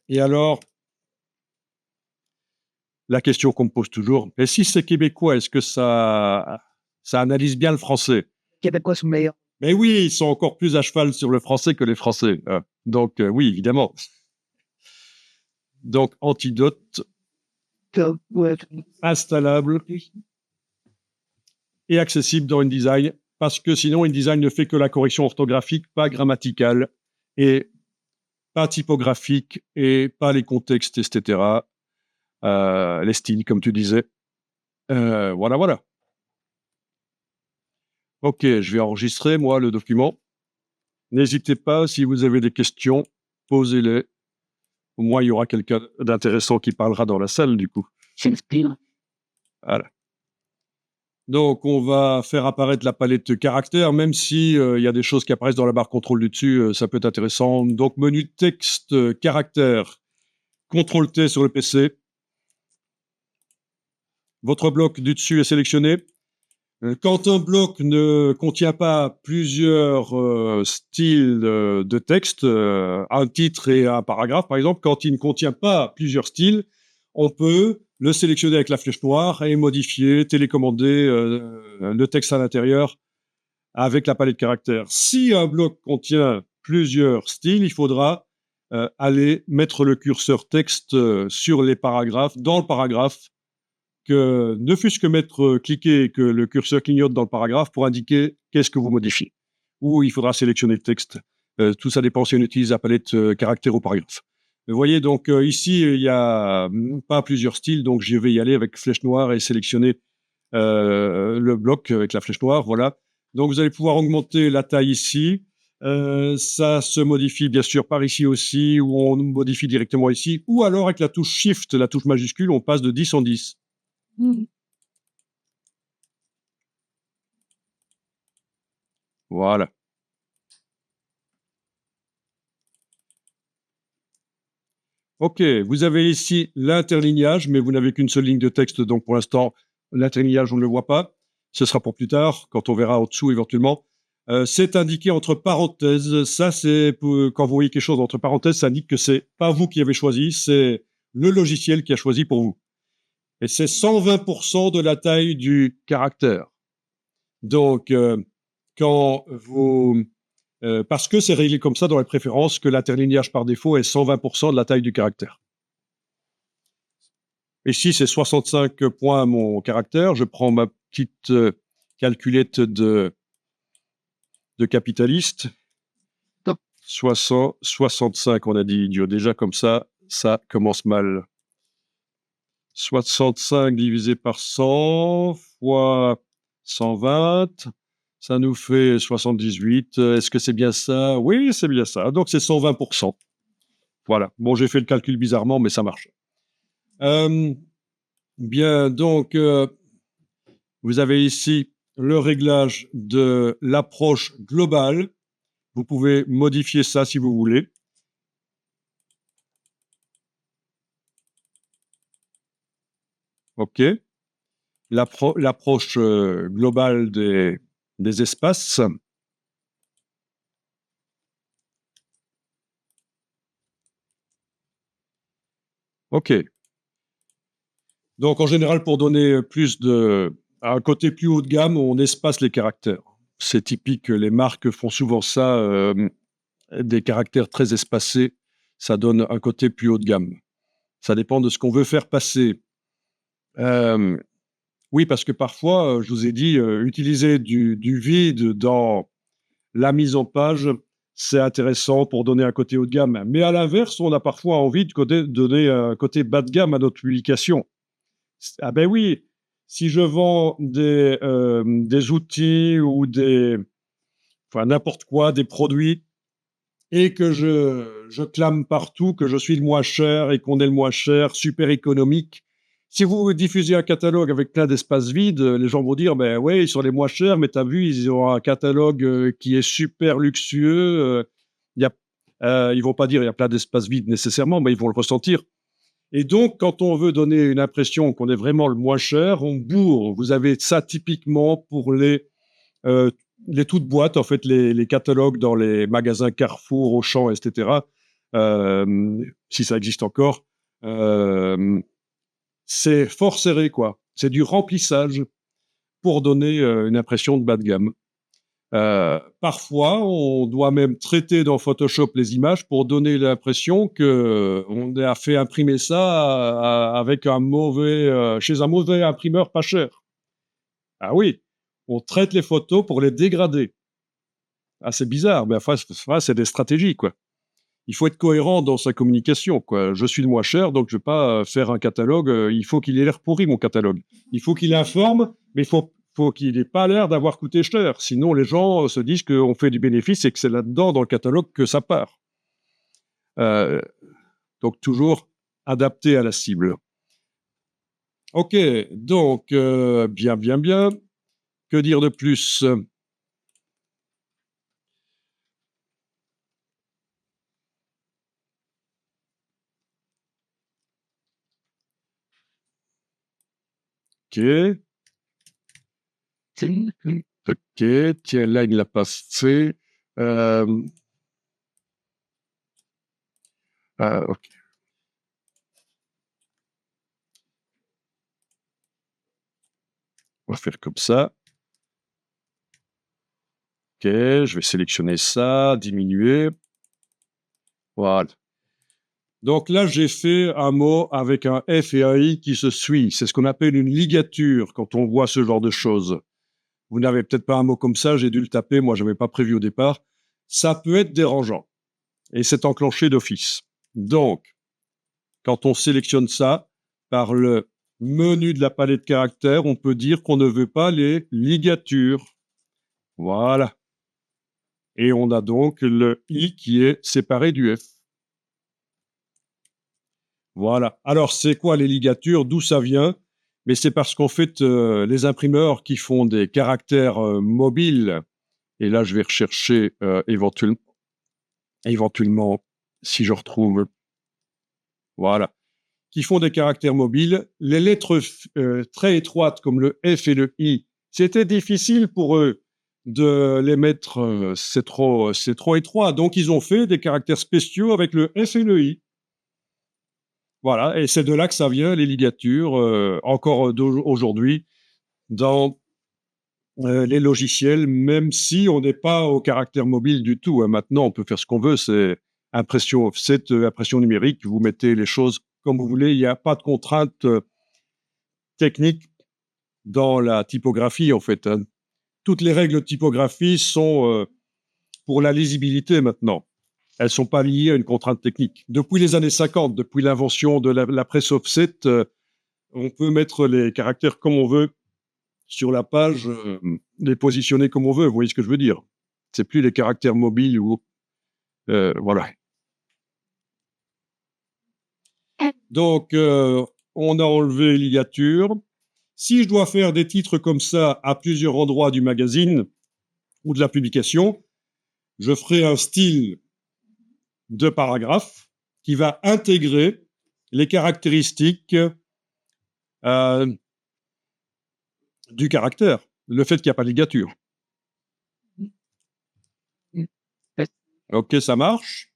Et alors, la question qu'on me pose toujours, et si c'est québécois, est-ce que ça analyse bien le français? Québécois sont meilleurs. Mais oui, ils sont encore plus à cheval sur le français que les Français, hein. Donc, oui, évidemment. Donc, Antidote, Ouais. installable et accessible dans InDesign, parce que sinon, InDesign ne fait que la correction orthographique, pas grammaticale, et pas typographique, et pas les contextes, etc. Les styles, comme tu disais. Voilà. OK, je vais enregistrer, moi, le document. N'hésitez pas, si vous avez des questions, posez-les. Au moins, il y aura quelqu'un d'intéressant qui parlera dans la salle, du coup. Shakespeare. Voilà. Donc, on va faire apparaître la palette caractères, même si il y a des choses qui apparaissent dans la barre contrôle du dessus, ça peut être intéressant. Donc, menu texte, caractères, CTRL-T sur le PC. Votre bloc du dessus est sélectionné. Quand un bloc ne contient pas plusieurs styles de texte, un titre et un paragraphe, par exemple, quand il ne contient pas plusieurs styles, on peut le sélectionner avec la flèche noire et modifier, télécommander le texte à l'intérieur avec la palette caractères. Si un bloc contient plusieurs styles, il faudra aller mettre le curseur texte sur les paragraphes, dans le paragraphe, que ne fût-ce que cliquer et que le curseur clignote dans le paragraphe pour indiquer qu'est-ce que vous modifiez. Ou il faudra sélectionner le texte. Tout ça dépend si on utilise la palette caractère ou paragraphe. Vous voyez, donc ici, il n'y a pas plusieurs styles, donc je vais y aller avec flèche noire et sélectionner le bloc avec la flèche noire, voilà. Donc vous allez pouvoir augmenter la taille ici. Ça se modifie bien sûr par ici aussi, ou on modifie directement ici, ou alors avec la touche Shift, la touche majuscule, on passe de 10 en 10. Voilà. OK, vous avez ici l'interlignage, mais vous n'avez qu'une seule ligne de texte, donc pour l'instant, l'interlignage, on ne le voit pas. Ce sera pour plus tard, quand on verra en dessous éventuellement. C'est indiqué entre parenthèses. Ça, c'est quand vous voyez quelque chose entre parenthèses, ça indique que c'est pas vous qui avez choisi, c'est le logiciel qui a choisi pour vous. Et c'est 120% de la taille du caractère. Donc, quand vous parce que c'est réglé comme ça dans les préférences, que l'interlignage par défaut est 120% de la taille du caractère. Ici, c'est 65 points mon caractère. Je prends ma petite calculette de capitaliste. 65, on a dit, idiot. Déjà, comme ça commence mal. 65 divisé par 100 fois 120, ça nous fait 78. Est-ce que c'est bien ça? Oui, c'est bien ça. Donc, c'est 120%. Voilà. Bon, j'ai fait le calcul bizarrement, mais ça marche. Bien, donc, vous avez ici le réglage de l'approche globale. Vous pouvez modifier ça si vous voulez. OK. L'approche globale des espaces. OK. Donc, en général, pour donner un côté plus haut de gamme, on espace les caractères. C'est typique, les marques font souvent ça, des caractères très espacés, ça donne un côté plus haut de gamme. Ça dépend de ce qu'on veut faire passer. Oui, parce que parfois, je vous ai dit, utiliser du vide dans la mise en page, c'est intéressant pour donner un côté haut de gamme. Mais à l'inverse, on a parfois envie de donner un côté bas de gamme à notre publication. Ah ben oui, si je vends des outils ou enfin n'importe quoi, des produits, et que je clame partout que je suis le moins cher et qu'on est le moins cher, super économique. Si vous diffusez un catalogue avec plein d'espaces vides, les gens vont dire, ben ouais, ils sont les moins chers, mais t'as vu, ils ont un catalogue qui est super luxueux. Il y a, ils vont pas dire il y a plein d'espaces vides nécessairement, mais ils vont le ressentir. Et donc, quand on veut donner une impression qu'on est vraiment le moins cher, on bourre. Vous avez ça typiquement pour euh, les toutes boîtes, en fait, les catalogues dans les magasins Carrefour, Auchan, etc. Si ça existe encore. C'est fort serré, quoi. C'est du remplissage pour donner une impression de bas de gamme. Parfois, on doit même traiter dans Photoshop les images pour donner l'impression que on a fait imprimer ça avec un mauvais, chez un mauvais imprimeur pas cher. Ah oui, on traite les photos pour les dégrader. Ah, c'est bizarre, mais enfin, c'est des stratégies, quoi. Il faut être cohérent dans sa communication, quoi. Je suis le moins cher, donc je vais pas faire un catalogue. Il faut qu'il ait l'air pourri, mon catalogue. Il faut qu'il informe, mais faut qu'il n'ait pas l'air d'avoir coûté cher. Sinon, les gens se disent qu'on fait du bénéfice et que c'est là-dedans, dans le catalogue, que ça part. Euh, donc, toujours adapté à la cible. OK, donc, bien, bien, bien. Que dire de plus? OK. OK, tiens, là, il ne l'a pas fait. OK. On va faire comme ça. OK, je vais sélectionner ça, diminuer. Voilà. Donc là, j'ai fait un mot avec un F et un I qui se suivent. C'est ce qu'on appelle une ligature quand on voit ce genre de choses. Vous n'avez peut-être pas un mot comme ça, j'ai dû le taper, moi je n'avais pas prévu au départ. Ça peut être dérangeant et c'est enclenché d'office. Donc, quand on sélectionne ça par le menu de la palette caractères, on peut dire qu'on ne veut pas les ligatures. Voilà. Et on a donc le I qui est séparé du F. Voilà. Alors, c'est quoi les ligatures? D'où ça vient? Mais c'est parce qu'en fait, les imprimeurs qui font des caractères mobiles, et là, je vais rechercher éventuellement, si je retrouve, voilà, qui font des caractères mobiles, les lettres très étroites comme le F et le I, c'était difficile pour eux de les mettre, c'est trop étroit. Donc, ils ont fait des caractères spéciaux avec le F et le I. Voilà, et c'est de là que ça vient, les ligatures, encore aujourd'hui, dans les logiciels, même si on n'est pas au caractère mobile du tout. Hein. Maintenant, on peut faire ce qu'on veut, c'est impression offset, impression numérique, vous mettez les choses comme vous voulez, il n'y a pas de contraintes techniques dans la typographie, en fait. Hein. Toutes les règles de typographie sont pour la lisibilité maintenant. Elles ne sont pas liées à une contrainte technique. Depuis les années 50, depuis l'invention de la presse offset, on peut mettre les caractères comme on veut sur la page, les positionner comme on veut. Vous voyez ce que je veux dire? C'est plus les caractères mobiles ou voilà. Donc, on a enlevé les ligatures. Si je dois faire des titres comme ça à plusieurs endroits du magazine ou de la publication, je ferai un style de paragraphe qui va intégrer les caractéristiques du caractère, le fait qu'il n'y a pas de ligature. OK, ça marche.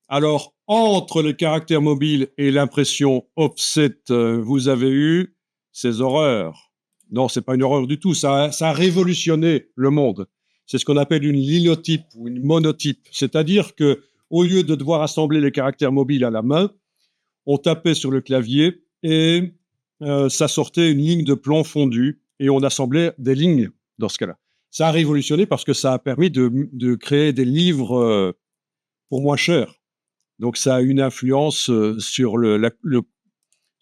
Alors, entre le caractère mobile et l'impression offset, vous avez eu ces horreurs. Non, c'est pas une horreur du tout. Ça a révolutionné le monde. C'est ce qu'on appelle une linotype ou une monotype. C'est-à-dire que, au lieu de devoir assembler les caractères mobiles à la main, on tapait sur le clavier et ça sortait une ligne de plan fondu et on assemblait des lignes dans ce cas-là. Ça a révolutionné parce que ça a permis de créer des livres pour moins cher. Donc ça a une influence sur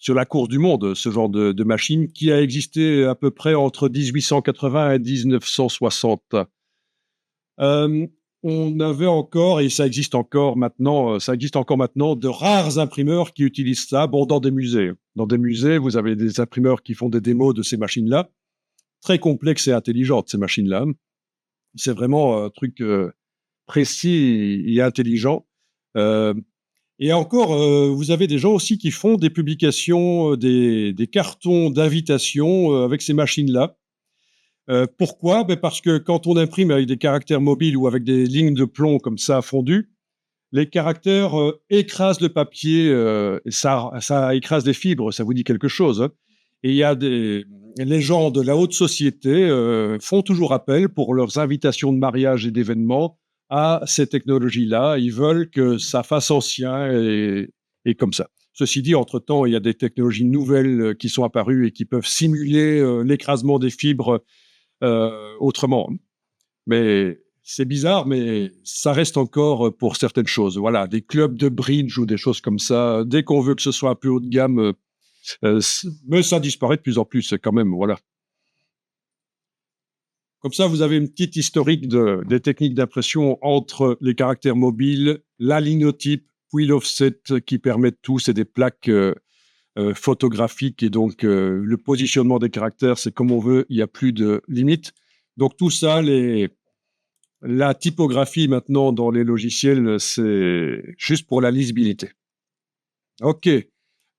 sur la course du monde, ce genre de machine qui a existé à peu près entre 1880 et 1960. on avait encore, et ça existe encore maintenant, de rares imprimeurs qui utilisent ça. Bon, dans des musées. Dans des musées, vous avez des imprimeurs qui font des démos de ces machines-là, très complexes et intelligentes, ces machines-là. C'est vraiment un truc précis et intelligent. Euh, et encore, vous avez des gens aussi qui font des publications, des cartons d'invitation avec ces machines-là. Pourquoi? Ben parce que quand on imprime avec des caractères mobiles ou avec des lignes de plomb comme ça fondues, les caractères écrasent le papier, et ça écrase les fibres, ça vous dit quelque chose, hein. Et il y a les gens de la haute société font toujours appel pour leurs invitations de mariage et d'événements à ces technologies-là. Ils veulent que ça fasse ancien et comme ça. Ceci dit, entre-temps, il y a des technologies nouvelles qui sont apparues et qui peuvent simuler l'écrasement des fibres autrement. Mais c'est bizarre, mais ça reste encore pour certaines choses. Voilà, des clubs de bridge ou des choses comme ça. Dès qu'on veut que ce soit un peu haut de gamme, mais ça disparaît de plus en plus quand même. Voilà. Comme ça, vous avez une petite historique des techniques d'impression entre les caractères mobiles, la lignotype, puis l'offset qui permettent tout. C'est des plaques photographiques et donc le positionnement des caractères, c'est comme on veut. Il n'y a plus de limite. Donc tout ça, la typographie maintenant dans les logiciels, c'est juste pour la lisibilité. OK.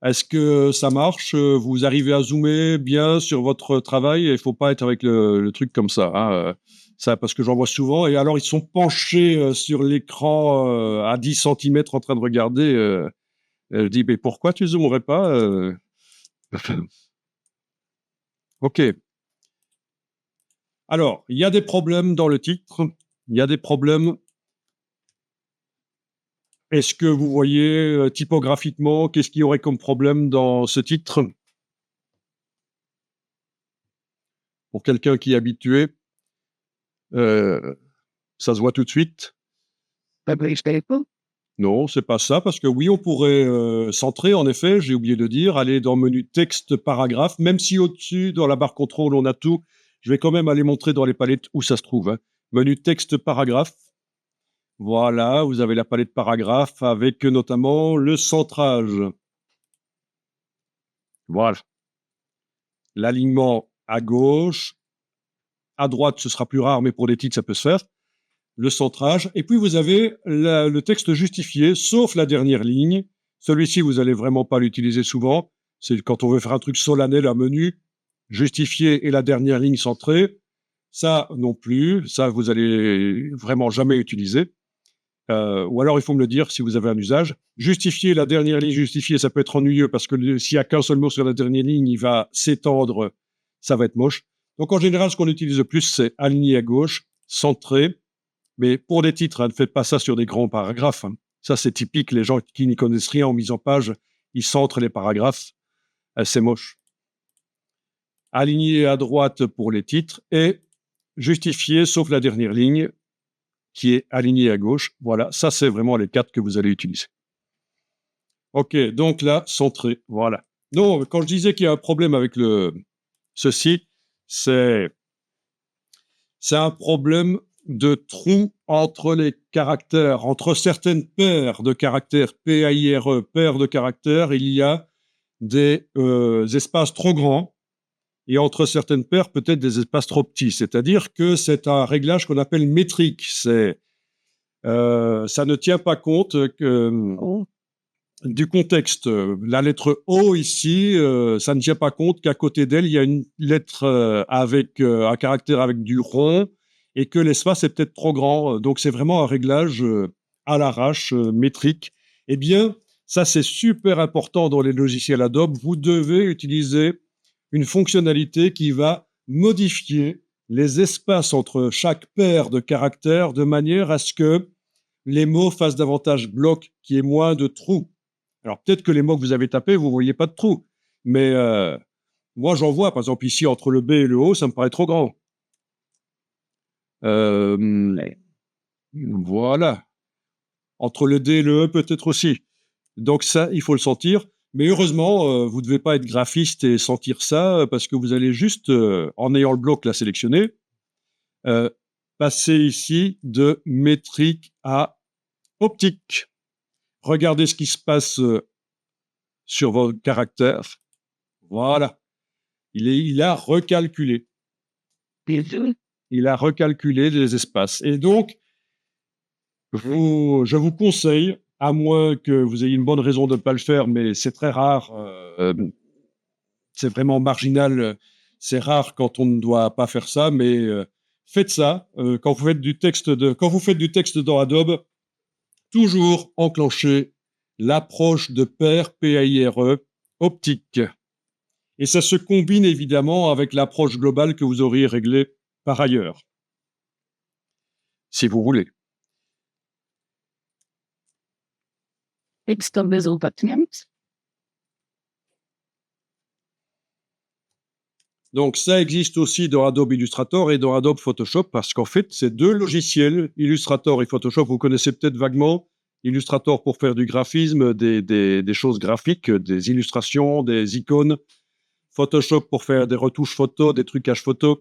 Est-ce que ça marche? Vous arrivez à zoomer bien sur votre travail? Il ne faut pas être avec le truc comme ça, hein, ça, parce que j'en vois souvent. Et alors, ils sont penchés sur l'écran à 10 centimètres en train de regarder. Je dis, mais pourquoi tu zoomerais pas? OK. Alors, il y a des problèmes dans le titre. Il y a des problèmes. Est-ce que vous voyez typographiquement, qu'est-ce qu'il y aurait comme problème dans ce titre? Pour quelqu'un qui est habitué, ça se voit tout de suite. Non, c'est pas ça, parce que oui, on pourrait centrer, en effet, j'ai oublié de dire, aller dans menu texte, paragraphe, même si au-dessus, dans la barre contrôle, on a tout. Je vais quand même aller montrer dans les palettes où ça se trouve, hein. Menu texte, paragraphe. Voilà, vous avez la palette paragraphe avec notamment le centrage. Voilà. L'alignement à gauche. À droite, ce sera plus rare, mais pour des titres, ça peut se faire. Le centrage. Et puis, vous avez le texte justifié, sauf la dernière ligne. Celui-ci, vous n'allez vraiment pas l'utiliser souvent. C'est quand on veut faire un truc solennel, un menu, justifié et la dernière ligne centrée. Ça non plus. Ça, vous allez vraiment jamais utiliser. Ou alors, il faut me le dire si vous avez un usage. Justifier la dernière ligne justifiée, ça peut être ennuyeux parce que s'il n'y a qu'un seul mot sur la dernière ligne, il va s'étendre. Ça va être moche. Donc, en général, ce qu'on utilise le plus, c'est aligner à gauche, centré. Mais pour des titres, hein, ne faites pas ça sur des grands paragraphes, hein. Ça, c'est typique. Les gens qui n'y connaissent rien en mise en page, ils centrent les paragraphes. C'est moche. Aligner à droite pour les titres et justifier, sauf la dernière ligne, qui est alignée à gauche. Voilà, ça, c'est vraiment les 4 que vous allez utiliser. OK, donc là, centré. Voilà. Non, quand je disais qu'il y a un problème avec ceci, c'est un problème de trou entre les caractères, entre certaines paires de caractères, P-A-I-R-E, paires de caractères, il y a des espaces trop grands, et entre certaines paires, peut-être des espaces trop petits. C'est-à-dire que c'est un réglage qu'on appelle métrique. Ça ne tient pas compte du contexte. La lettre O ici, ça ne tient pas compte qu'à côté d'elle, il y a une lettre avec un caractère avec du rond, et que l'espace est peut-être trop grand. Donc, c'est vraiment un réglage à l'arrache, métrique. Eh bien, ça, c'est super important dans les logiciels Adobe. Vous devez utiliser une fonctionnalité qui va modifier les espaces entre chaque paire de caractères de manière à ce que les mots fassent davantage bloc, qu'il y ait moins de trous. Alors, peut-être que les mots que vous avez tapés, vous ne voyez pas de trous. Mais moi, j'en vois. Par exemple, ici, entre le B et le O, ça me paraît trop grand. Voilà. Entre le D et le E, peut-être aussi. Donc ça, il faut le sentir. Mais heureusement, vous ne devez pas être graphiste et sentir ça, parce que vous allez juste, en ayant le bloc là sélectionné, passer ici de métrique à optique. Regardez ce qui se passe sur vos caractères. Voilà. Il a recalculé. Il a recalculé les espaces. Et donc, je vous conseille, à moins que vous ayez une bonne raison de ne pas le faire, mais c'est très rare, c'est vraiment marginal, c'est rare quand on ne doit pas faire ça, mais faites ça. Quand vous faites du texte dans Adobe, toujours enclencher l'approche de paire, P-A-I-R-E, optique. Et ça se combine évidemment avec l'approche globale que vous auriez réglée par ailleurs, si vous voulez. Donc ça existe aussi dans Adobe Illustrator et dans Adobe Photoshop parce qu'en fait, ces deux logiciels, Illustrator et Photoshop, vous connaissez peut-être vaguement. Illustrator pour faire du graphisme, des choses graphiques, des illustrations, des icônes. Photoshop pour faire des retouches photos, des trucages photos.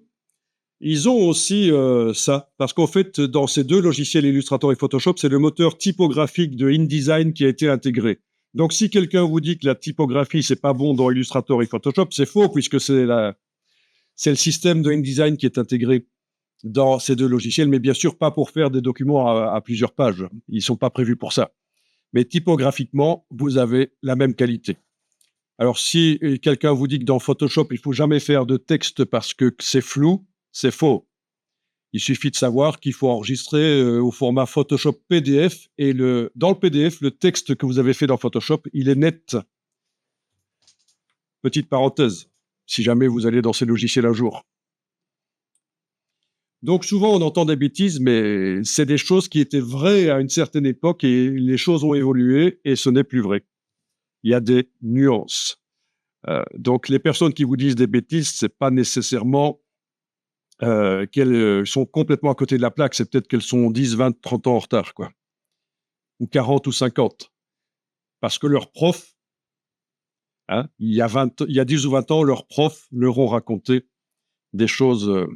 Ils ont aussi ça, parce qu'en fait, dans ces deux logiciels, Illustrator et Photoshop, c'est le moteur typographique de InDesign qui a été intégré. Donc, si quelqu'un vous dit que la typographie, c'est pas bon dans Illustrator et Photoshop, c'est faux, puisque c'est le système de InDesign qui est intégré dans ces deux logiciels, mais bien sûr pas pour faire des documents à plusieurs pages. Ils sont pas prévus pour ça. Mais typographiquement, vous avez la même qualité. Alors, si quelqu'un vous dit que dans Photoshop, il faut jamais faire de texte parce que c'est flou, c'est faux. Il suffit de savoir qu'il faut enregistrer au format Photoshop PDF et dans le PDF, le texte que vous avez fait dans Photoshop, il est net. Petite parenthèse, si jamais vous allez dans ces logiciels un jour. Donc souvent, on entend des bêtises, mais c'est des choses qui étaient vraies à une certaine époque et les choses ont évolué et ce n'est plus vrai. Il y a des nuances. Donc les personnes qui vous disent des bêtises, c'est pas nécessairement qu'elles sont complètement à côté de la plaque, c'est peut-être qu'elles sont 10, 20, 30 ans en retard, quoi. Ou 40 ou 50. Parce que leurs profs, hein, il y a 10 ou 20 ans, leurs profs leur ont raconté des choses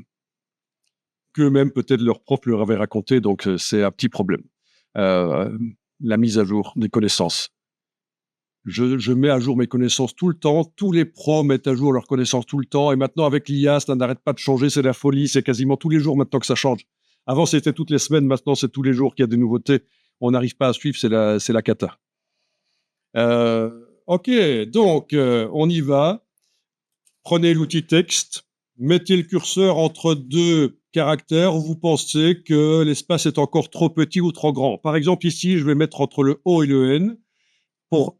qu'eux-mêmes, peut-être, leurs profs leur avaient racontées, donc c'est un petit problème. La mise à jour des connaissances. Je mets à jour mes connaissances tout le temps, tous les pros mettent à jour leurs connaissances tout le temps, et maintenant avec l'IA, ça n'arrête pas de changer, c'est la folie, c'est quasiment tous les jours maintenant que ça change. Avant, c'était toutes les semaines, maintenant c'est tous les jours qu'il y a des nouveautés. On n'arrive pas à suivre, c'est la cata. Ok, donc on y va. Prenez l'outil texte, mettez le curseur entre deux caractères où vous pensez que l'espace est encore trop petit ou trop grand. Par exemple, ici, je vais mettre entre le O et le N pour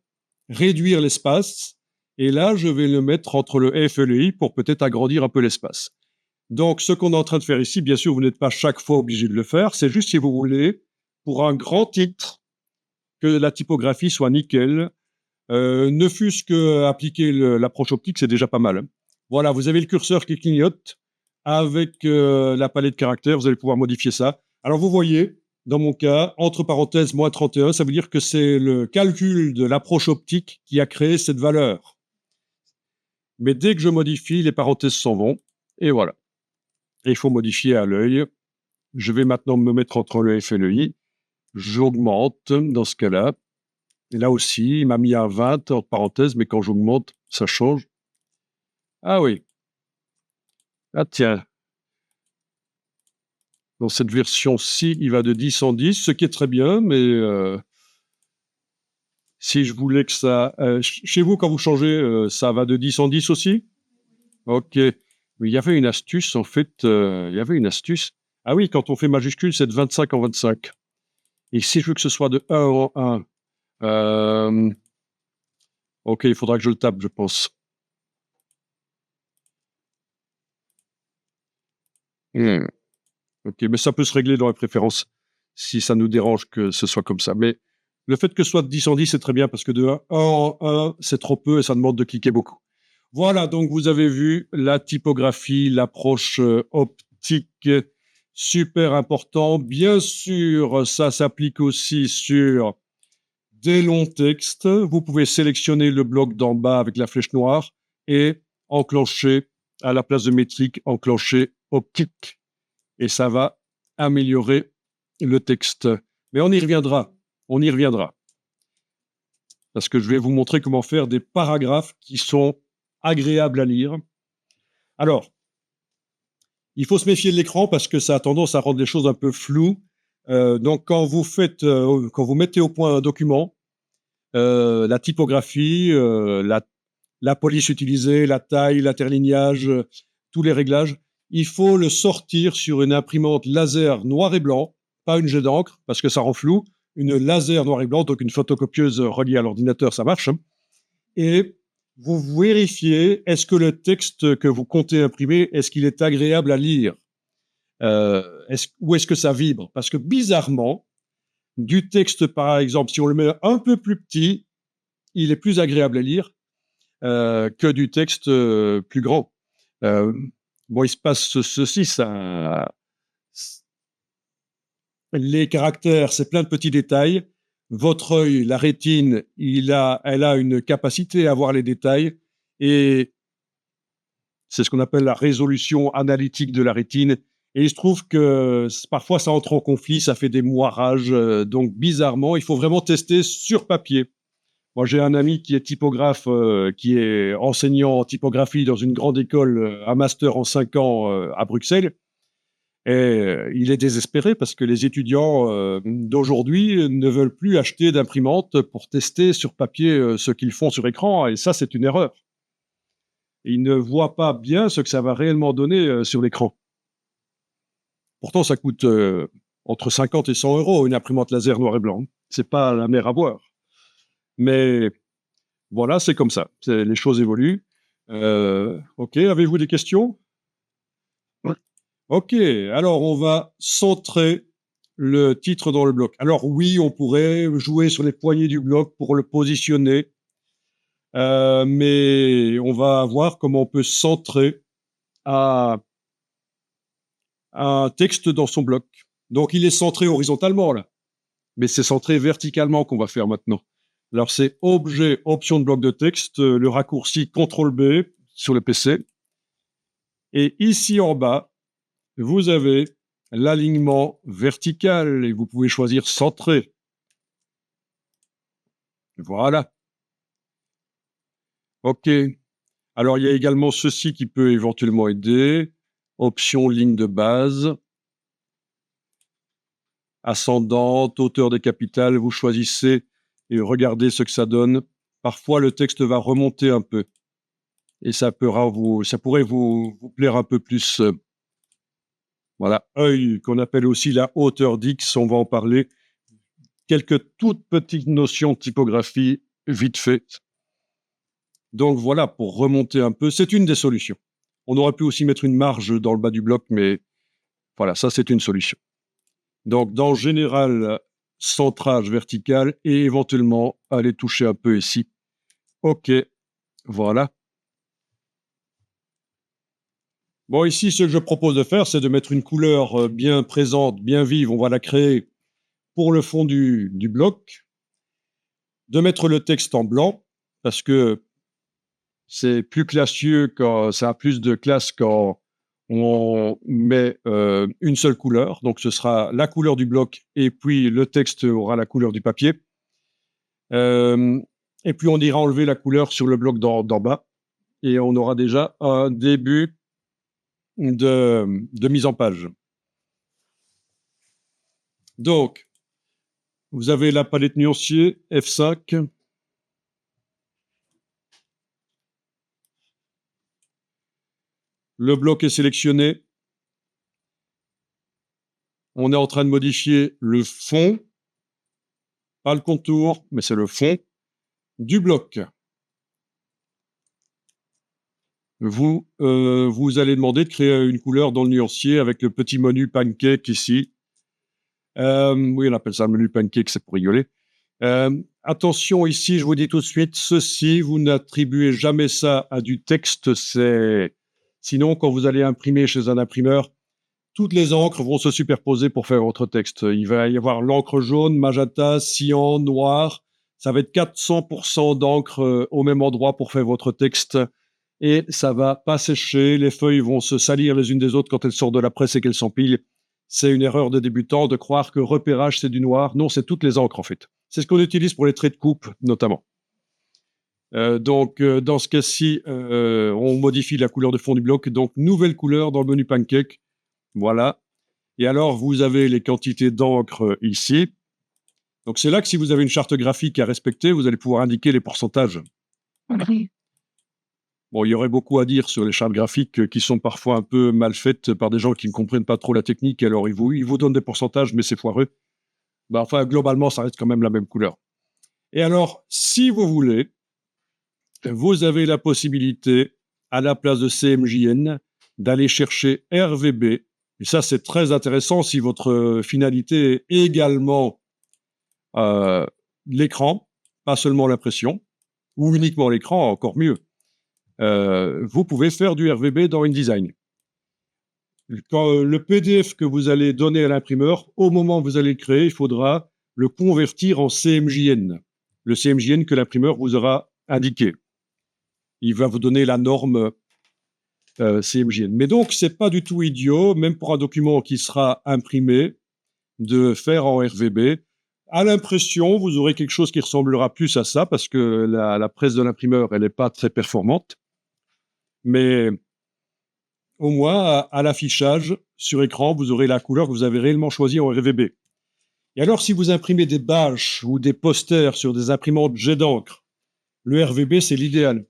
réduire l'espace, et là, je vais le mettre entre le F et le I pour peut-être agrandir un peu l'espace. Donc, ce qu'on est en train de faire ici, bien sûr, vous n'êtes pas chaque fois obligé de le faire, c'est juste si vous voulez, pour un grand titre, que la typographie soit nickel, ne fût-ce qu'appliquer l'approche optique, c'est déjà pas mal. Voilà, vous avez le curseur qui clignote, avec la palette de caractères, vous allez pouvoir modifier ça. Alors, vous voyez, dans mon cas, entre parenthèses, moins 31, ça veut dire que c'est le calcul de l'approche optique qui a créé cette valeur. Mais dès que je modifie, les parenthèses s'en vont, et voilà. Et il faut modifier à l'œil. Je vais maintenant me mettre entre le F et le I. J'augmente dans ce cas-là. Et là aussi, il m'a mis à 20 entre parenthèses, mais quand j'augmente, ça change. Ah oui. Ah tiens. Dans cette version-ci, il va de 10 en 10, ce qui est très bien, mais si je voulais que ça... chez vous, quand vous changez, ça va de 10 en 10 aussi? Ok. Mais il y avait une astuce, en fait. Il y avait une astuce. Ah oui, quand on fait majuscule, c'est de 25 en 25. Et si je veux que ce soit de 1 en 1, ok, il faudra que je le tape, je pense. Ok, mais ça peut se régler dans les préférences si ça nous dérange que ce soit comme ça. Mais le fait que ce soit de 10 en 10, c'est très bien parce que de 1 en 1, c'est trop peu et ça demande de cliquer beaucoup. Voilà, donc vous avez vu la typographie, l'approche optique, super important. Bien sûr, ça s'applique aussi sur des longs textes. Vous pouvez sélectionner le bloc d'en bas avec la flèche noire et enclencher, à la place de métrique, enclencher optique. Et ça va améliorer le texte. Mais on y reviendra. On y reviendra. Parce que je vais vous montrer comment faire des paragraphes qui sont agréables à lire. Alors, il faut se méfier de l'écran parce que ça a tendance à rendre les choses un peu floues. Donc, quand vous mettez au point un document, la typographie, la police utilisée, la taille, l'interlignage, tous les réglages, il faut le sortir sur une imprimante laser noir et blanc, pas une jet d'encre, parce que ça rend flou, une laser noir et blanc, donc une photocopieuse reliée à l'ordinateur, ça marche. Et vous vérifiez, est-ce que le texte que vous comptez imprimer, est-ce qu'il est agréable à lire ou est-ce que ça vibre? Parce que bizarrement, du texte, par exemple, si on le met un peu plus petit, il est plus agréable à lire que du texte plus grand. Bon, il se passe ceci, les caractères, c'est plein de petits détails. Votre œil, la rétine, elle a une capacité à voir les détails et c'est ce qu'on appelle la résolution analytique de la rétine. Et il se trouve que parfois ça entre en conflit, ça fait des moirages. Donc bizarrement, il faut vraiment tester sur papier. Moi, j'ai un ami qui est typographe, qui est enseignant en typographie dans une grande école, un master en 5 ans à Bruxelles. Et il est désespéré parce que les étudiants d'aujourd'hui ne veulent plus acheter d'imprimante pour tester sur papier ce qu'ils font sur écran. Et ça, c'est une erreur. Ils ne voient pas bien ce que ça va réellement donner sur l'écran. Pourtant, ça coûte entre 50 et 100 euros une imprimante laser noir et blanc. C'est pas la mer à boire. Mais voilà, c'est comme ça. Les choses évoluent. Ok, avez-vous des questions? Ouais. Ok, alors on va centrer le titre dans le bloc. Alors oui, on pourrait jouer sur les poignées du bloc pour le positionner, mais on va voir comment on peut centrer un texte dans son bloc. Donc il est centré horizontalement là, mais c'est centré verticalement qu'on va faire maintenant. Alors c'est objet, option de bloc de texte, le raccourci CTRL-B sur le PC. Et ici en bas, vous avez l'alignement vertical et vous pouvez choisir centré. Voilà. OK. Alors il y a également ceci qui peut éventuellement aider. Option ligne de base. Ascendante, hauteur des capitales, vous choisissez et regardez ce que ça donne. Parfois, le texte va remonter un peu. Et ça pourrait vous plaire un peu plus. Voilà, œil, qu'on appelle aussi la hauteur d'X, on va en parler. Quelques toutes petites notions de typographie, vite fait. Donc voilà, pour remonter un peu, c'est une des solutions. On aurait pu aussi mettre une marge dans le bas du bloc, mais voilà, ça c'est une solution. Donc dans général, centrage vertical et éventuellement aller toucher un peu ici. OK, voilà. Bon, ici, ce que je propose de faire, c'est de mettre une couleur bien présente, bien vive. On va la créer pour le fond du bloc. De mettre le texte en blanc, parce que c'est plus classieux, ça a plus de classe quand on met une seule couleur. Donc, ce sera la couleur du bloc et puis le texte aura la couleur du papier. Et puis, on ira enlever la couleur sur le bloc d'en bas et on aura déjà un début de mise en page. Donc, vous avez la palette nuancier, F5. Le bloc est sélectionné. On est en train de modifier le fond, pas le contour, mais c'est le fond du bloc. Vous allez demander de créer une couleur dans le nuancier avec le petit menu pancake ici. Oui, on appelle ça le menu pancake, c'est pour rigoler. Attention ici, je vous dis tout de suite, ceci, vous n'attribuez jamais ça à du texte. Sinon, quand vous allez imprimer chez un imprimeur, toutes les encres vont se superposer pour faire votre texte. Il va y avoir l'encre jaune, magenta, cyan, noir. Ça va être 400% d'encre au même endroit pour faire votre texte. Et ça va pas sécher. Les feuilles vont se salir les unes des autres quand elles sortent de la presse et qu'elles s'empilent. c'est une erreur de débutant de croire que repérage, c'est du noir. Non, c'est toutes les encres, en fait. C'est ce qu'on utilise pour les traits de coupe, notamment. Donc, dans ce cas-ci, on modifie la couleur de fond du bloc. Donc, nouvelle couleur dans le menu Pancake. Voilà. Et alors, vous avez les quantités d'encre ici. Donc, c'est là que si vous avez une charte graphique à respecter, vous allez pouvoir indiquer les pourcentages. Oui. Bon, il y aurait beaucoup à dire sur les chartes graphiques qui sont parfois un peu mal faites par des gens qui ne comprennent pas trop la technique. Alors, ils vous donnent des pourcentages, mais c'est foireux. Ben, enfin, globalement, ça reste quand même la même couleur. Et alors, si vous voulez, vous avez la possibilité, à la place de CMJN, d'aller chercher RVB. Et ça, c'est très intéressant si votre finalité est également l'écran, pas seulement l'impression, ou uniquement l'écran, encore mieux. Vous pouvez faire du RVB dans InDesign. Quand le PDF que vous allez donner à l'imprimeur, au moment où vous allez le créer, il faudra le convertir en CMJN. Le CMJN que l'imprimeur vous aura indiqué. Il va vous donner la norme CMJN. Mais donc, c'est pas du tout idiot, même pour un document qui sera imprimé, de faire en RVB. À l'impression, vous aurez quelque chose qui ressemblera plus à ça, parce que la presse de l'imprimeur, elle n'est pas très performante. Mais au moins, à l'affichage, sur écran, vous aurez la couleur que vous avez réellement choisie en RVB. Et alors, si vous imprimez des bâches ou des posters sur des imprimantes jet d'encre, le RVB, c'est l'idéal.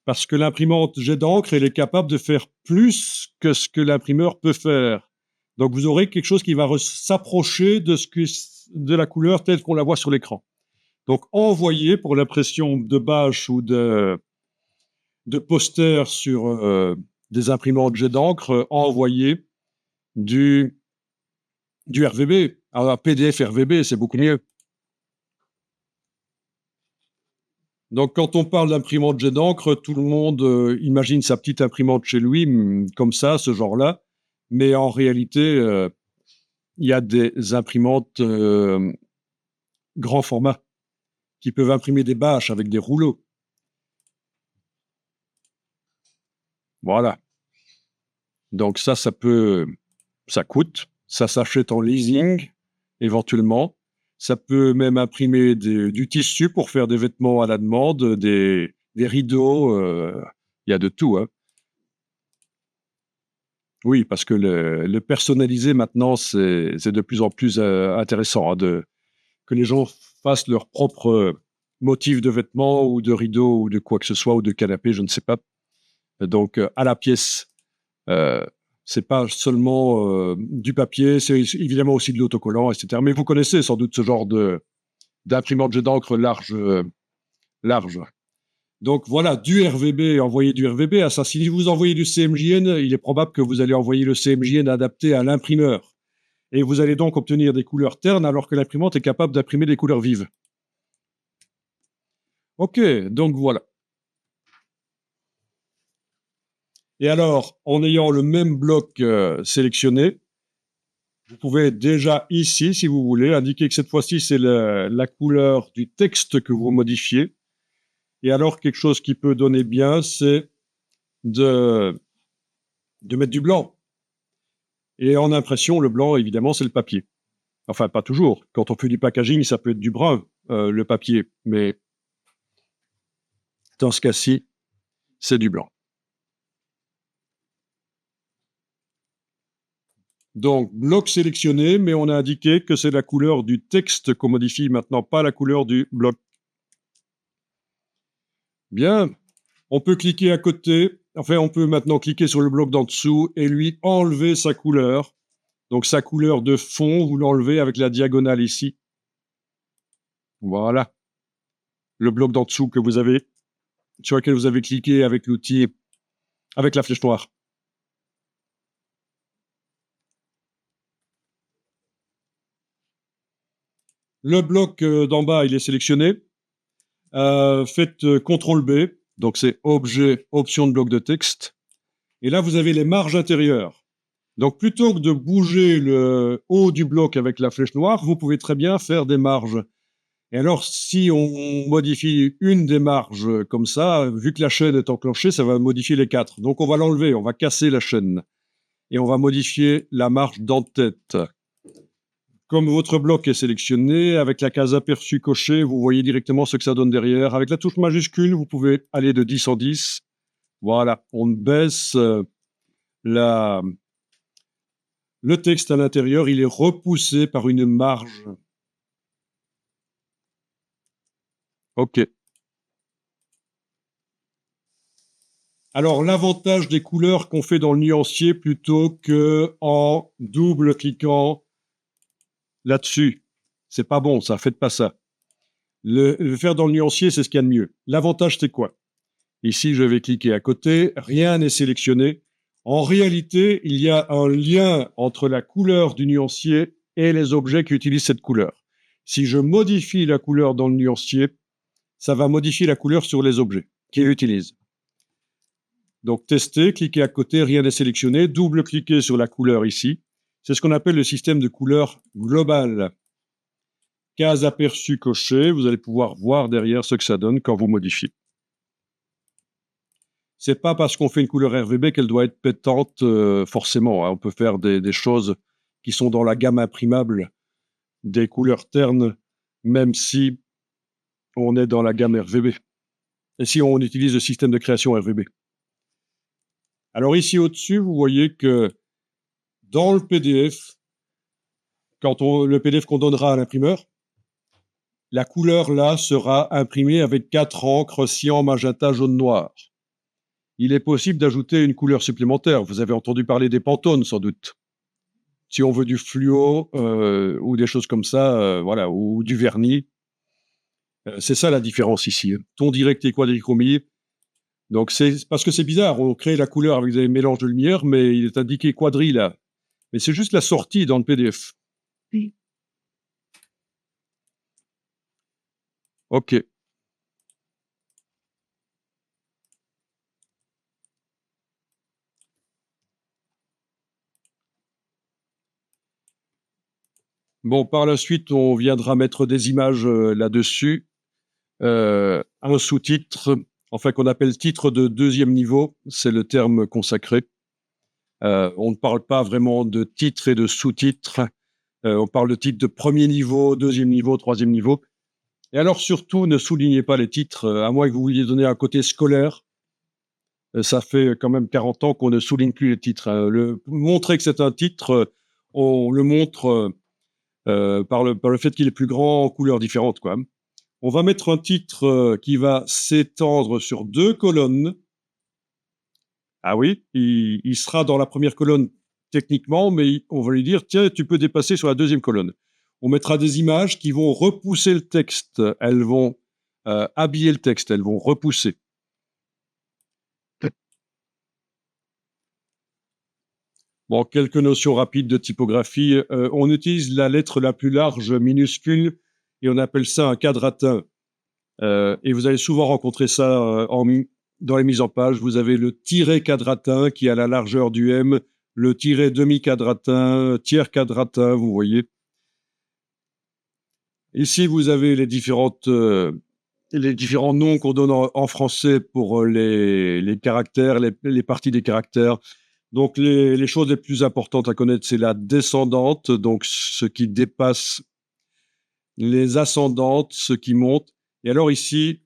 Parce que l'imprimante jet d'encre, elle est capable de faire plus que ce que l'imprimeur peut faire. Donc, vous aurez quelque chose qui va s'approcher de la couleur telle qu'on la voit sur l'écran. Donc, envoyer pour l'impression de bâches ou de posters sur des imprimantes jet d'encre, envoyer du RVB. Alors, un PDF RVB, c'est beaucoup mieux. Donc, quand on parle d'imprimante jet d'encre, tout le monde imagine sa petite imprimante chez lui, comme ça, ce genre-là. Mais en réalité, il y a des imprimantes grand format qui peuvent imprimer des bâches avec des rouleaux. Voilà. Donc ça coûte. Ça s'achète en leasing, éventuellement. Ça peut même imprimer du tissu pour faire des vêtements à la demande, des rideaux. Il y a de tout. Hein. Oui, parce que le personnalisé, maintenant, c'est de plus en plus intéressant, hein, que les gens fassent leur propre motif de vêtements ou de rideaux ou de quoi que ce soit, ou de canapé, je ne sais pas. Donc, à la pièce, c'est pas seulement du papier, c'est évidemment aussi de l'autocollant, etc. Mais vous connaissez sans doute ce genre d'imprimante jet d'encre large. Donc voilà, du RVB, envoyer du RVB. À ça, si vous envoyez du CMJN, il est probable que vous allez envoyer le CMJN adapté à l'imprimeur. Et vous allez donc obtenir des couleurs ternes alors que l'imprimante est capable d'imprimer des couleurs vives. Ok, donc voilà. Et alors, en ayant le même bloc sélectionné, vous pouvez déjà ici, si vous voulez, indiquer que cette fois-ci, c'est la couleur du texte que vous modifiez. Et alors, quelque chose qui peut donner bien, c'est de mettre du blanc. Et en impression, le blanc, évidemment, c'est le papier. Enfin, pas toujours. Quand on fait du packaging, ça peut être du brun, le papier. Mais dans ce cas-ci, c'est du blanc. Donc, bloc sélectionné, mais on a indiqué que c'est la couleur du texte qu'on modifie maintenant, pas la couleur du bloc. Bien, on peut cliquer à côté. Enfin, on peut maintenant cliquer sur le bloc d'en dessous et lui enlever sa couleur. Donc, sa couleur de fond, vous l'enlevez avec la diagonale ici. Voilà. Le bloc d'en dessous sur lequel vous avez cliqué avec l'outil, avec la flèche noire. Le bloc d'en bas, il est sélectionné. Faites CTRL B, donc c'est objet, option de bloc de texte. Et là, vous avez les marges intérieures. Donc, plutôt que de bouger le haut du bloc avec la flèche noire, vous pouvez très bien faire des marges. Et alors, si on modifie une des marges comme ça, vu que la chaîne est enclenchée, ça va modifier les 4. Donc, on va l'enlever, on va casser la chaîne. et on va modifier la marge d'en-tête. Comme votre bloc est sélectionné, avec la case aperçu cochée, vous voyez directement ce que ça donne derrière. Avec la touche majuscule, vous pouvez aller de 10 en 10. Voilà, on baisse le texte à l'intérieur, il est repoussé par une marge. OK. Alors, l'avantage des couleurs qu'on fait dans le nuancier plutôt que en double-cliquant là-dessus, c'est pas bon, ça, faites pas ça. Le faire dans le nuancier, c'est ce qu'il y a de mieux. L'avantage, c'est quoi? Ici, je vais cliquer à côté, rien n'est sélectionné. En réalité, il y a un lien entre la couleur du nuancier et les objets qui utilisent cette couleur. Si je modifie la couleur dans le nuancier, ça va modifier la couleur sur les objets qui l'utilisent. Donc, tester, cliquez à côté, rien n'est sélectionné, double-cliquez sur la couleur ici. C'est ce qu'on appelle le système de couleur globale. Case aperçu cochée, vous allez pouvoir voir derrière ce que ça donne quand vous modifiez. C'est pas parce qu'on fait une couleur RGB qu'elle doit être pétante forcément. Hein. On peut faire des choses qui sont dans la gamme imprimable des couleurs ternes, même si on est dans la gamme RGB. Et si on utilise le système de création RGB. Alors ici au-dessus, vous voyez que dans le PDF, le PDF qu'on donnera à l'imprimeur, la couleur là sera imprimée avec 4 encres cyan, magenta, jaune, noir. Il est possible d'ajouter une couleur supplémentaire. Vous avez entendu parler des Pantones, sans doute. Si on veut du fluo ou des choses comme ça, voilà, ou du vernis. C'est ça la différence ici. Ton direct et quadrichromie. Donc, c'est parce que c'est bizarre. On crée la couleur avec des mélanges de lumière, mais il est indiqué quadri là. Mais c'est juste la sortie dans le PDF. Oui. OK. Bon, par la suite, on viendra mettre des images là-dessus. Un sous-titre, enfin qu'on appelle titre de deuxième niveau, c'est le terme consacré. On ne parle pas vraiment de titre et de sous-titre. On parle de titre de premier niveau, deuxième niveau, troisième niveau. Et alors surtout, ne soulignez pas les titres, à moins que vous vouliez donner un côté scolaire. Ça fait quand même 40 ans qu'on ne souligne plus les titres. Hein. Montrer que c'est un titre, on le montre par le fait qu'il est plus grand, en couleurs différentes, quoi. On va mettre un titre qui va s'étendre sur 2 colonnes. Ah oui, il sera dans la première colonne techniquement, mais on va lui dire, tiens, tu peux dépasser sur la deuxième colonne. On mettra des images qui vont repousser le texte. Elles vont habiller le texte, elles vont repousser. Bon, quelques notions rapides de typographie. On utilise la lettre la plus large minuscule et on appelle ça un quadratin. Et vous allez souvent rencontrer ça dans les mises en page. Vous avez le tiret quadratin qui a la largeur du M, le tiret demi-quadratin, tiers quadratin, vous voyez. Ici, vous avez les différents noms qu'on donne en français pour les caractères, les parties des caractères. Donc, les choses les plus importantes à connaître, c'est la descendante, donc ce qui dépasse, les ascendantes, ce qui monte. Et alors ici,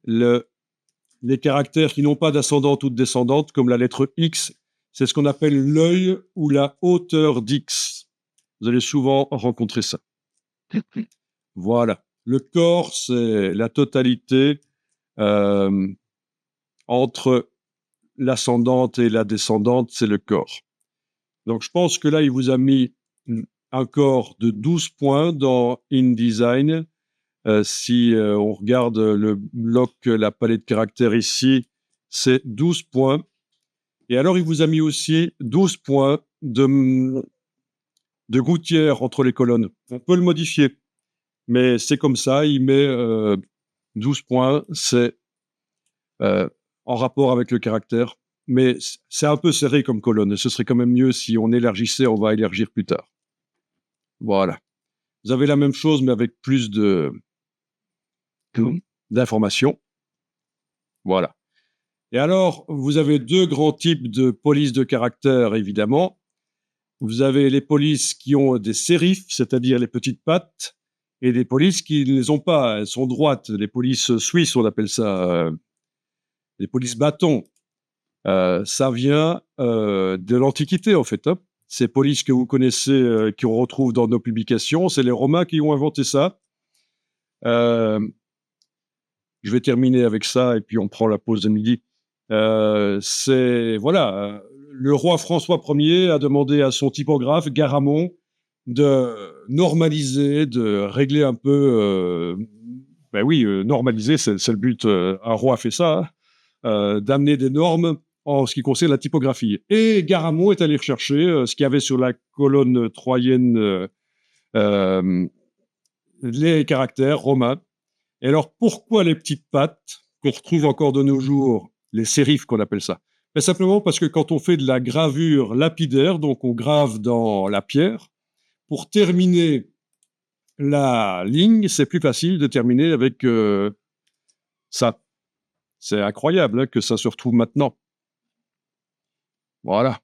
les caractères qui n'ont pas d'ascendante ou de descendante, comme la lettre X, c'est ce qu'on appelle l'œil ou la hauteur d'X. Vous allez souvent rencontrer ça. Voilà. Le corps, c'est la totalité entre l'ascendante et la descendante, c'est le corps. Donc, je pense que là, il vous a mis un corps de 12 points dans InDesign. Si on regarde le bloc, la palette de caractères ici, c'est 12 points. Et alors, il vous a mis aussi 12 points de gouttière entre les colonnes. On peut le modifier, mais c'est comme ça. Il met 12 points, c'est en rapport avec le caractère. Mais c'est un peu serré comme colonne. Ce serait quand même mieux si on élargissait, on va élargir plus tard. Voilà. Vous avez la même chose, mais avec plus d'informations. Voilà. Et alors, vous avez deux grands types de polices de caractère, évidemment. Vous avez les polices qui ont des sérifs, c'est-à-dire les petites pattes, et des polices qui ne les ont pas, elles sont droites. Les polices suisses, on appelle ça les polices bâtons. Ça vient de l'Antiquité, en fait. Hein. Ces polices que vous connaissez, qu'on retrouve dans nos publications, c'est les Romains qui ont inventé ça. Je vais terminer avec ça, et puis on prend la pause de midi. Voilà, le roi François Ier a demandé à son typographe Garamond de normaliser, de régler un peu. Ben oui, normaliser, c'est le but. Un roi fait ça, d'amener des normes en ce qui concerne la typographie. Et Garamond est allé rechercher ce qu'il y avait sur la colonne troyenne, les caractères romains. Et alors, pourquoi les petites pattes qu'on retrouve encore de nos jours, les sérifs qu'on appelle ça? Mais simplement parce que quand on fait de la gravure lapidaire, donc on grave dans la pierre, pour terminer la ligne, c'est plus facile de terminer avec ça. C'est incroyable hein, que ça se retrouve maintenant. Voilà.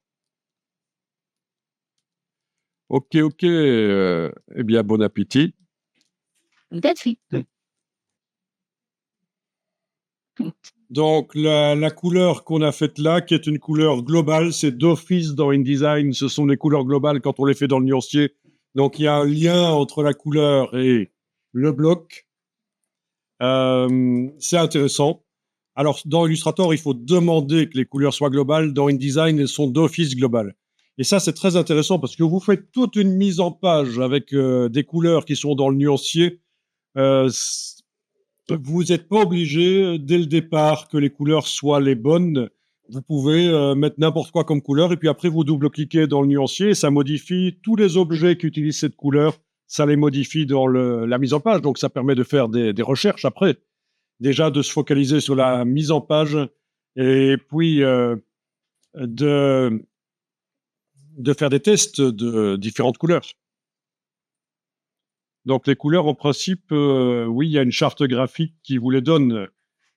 Ok. Eh bien, bon appétit. Merci. Donc, la couleur qu'on a faite là, qui est une couleur globale, c'est d'office dans InDesign. Ce sont des couleurs globales quand on les fait dans le nuancier. Donc, il y a un lien entre la couleur et le bloc. C'est intéressant. Alors, dans Illustrator, il faut demander que les couleurs soient globales. Dans InDesign, elles sont d'office globales. Et ça, c'est très intéressant parce que vous faites toute une mise en page avec des couleurs qui sont dans le nuancier. Vous n'êtes pas obligé, dès le départ, que les couleurs soient les bonnes. Vous pouvez mettre n'importe quoi comme couleur et puis après, vous double-cliquez dans le nuancier et ça modifie tous les objets qui utilisent cette couleur. Ça les modifie dans la mise en page. Donc, ça permet de faire des recherches après. Déjà, de se focaliser sur la mise en page et puis de faire des tests de différentes couleurs. Donc, les couleurs, en principe, oui, il y a une charte graphique qui vous les donne.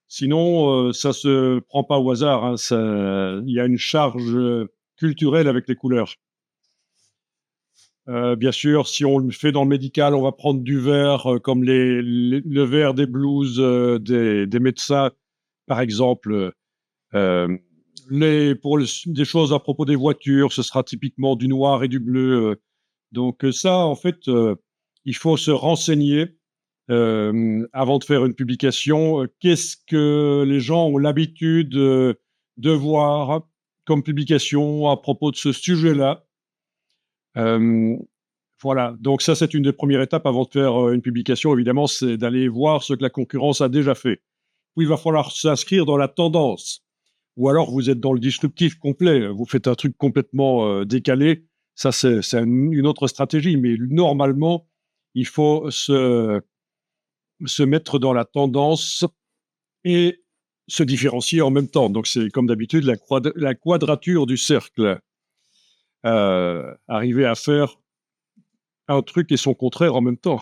Sinon, ça se prend pas au hasard. Hein. Il y a une charge culturelle avec les couleurs. Bien sûr, si on le fait dans le médical, on va prendre du vert, comme le vert des blouses des médecins, par exemple. Des choses à propos des voitures, ce sera typiquement du noir et du bleu. Donc ça, en fait, il faut se renseigner avant de faire une publication. Qu'est-ce que les gens ont l'habitude de voir comme publication à propos de ce sujet-là? Voilà, donc ça, c'est une des premières étapes avant de faire une publication, évidemment, c'est d'aller voir ce que la concurrence a déjà fait. Puis il va falloir s'inscrire dans la tendance. Ou alors vous êtes dans le disruptif complet, vous faites un truc complètement décalé. Ça, c'est une autre stratégie, mais normalement, il faut se mettre dans la tendance et se différencier en même temps. Donc c'est comme d'habitude la quadrature du cercle. Arriver à faire un truc et son contraire en même temps.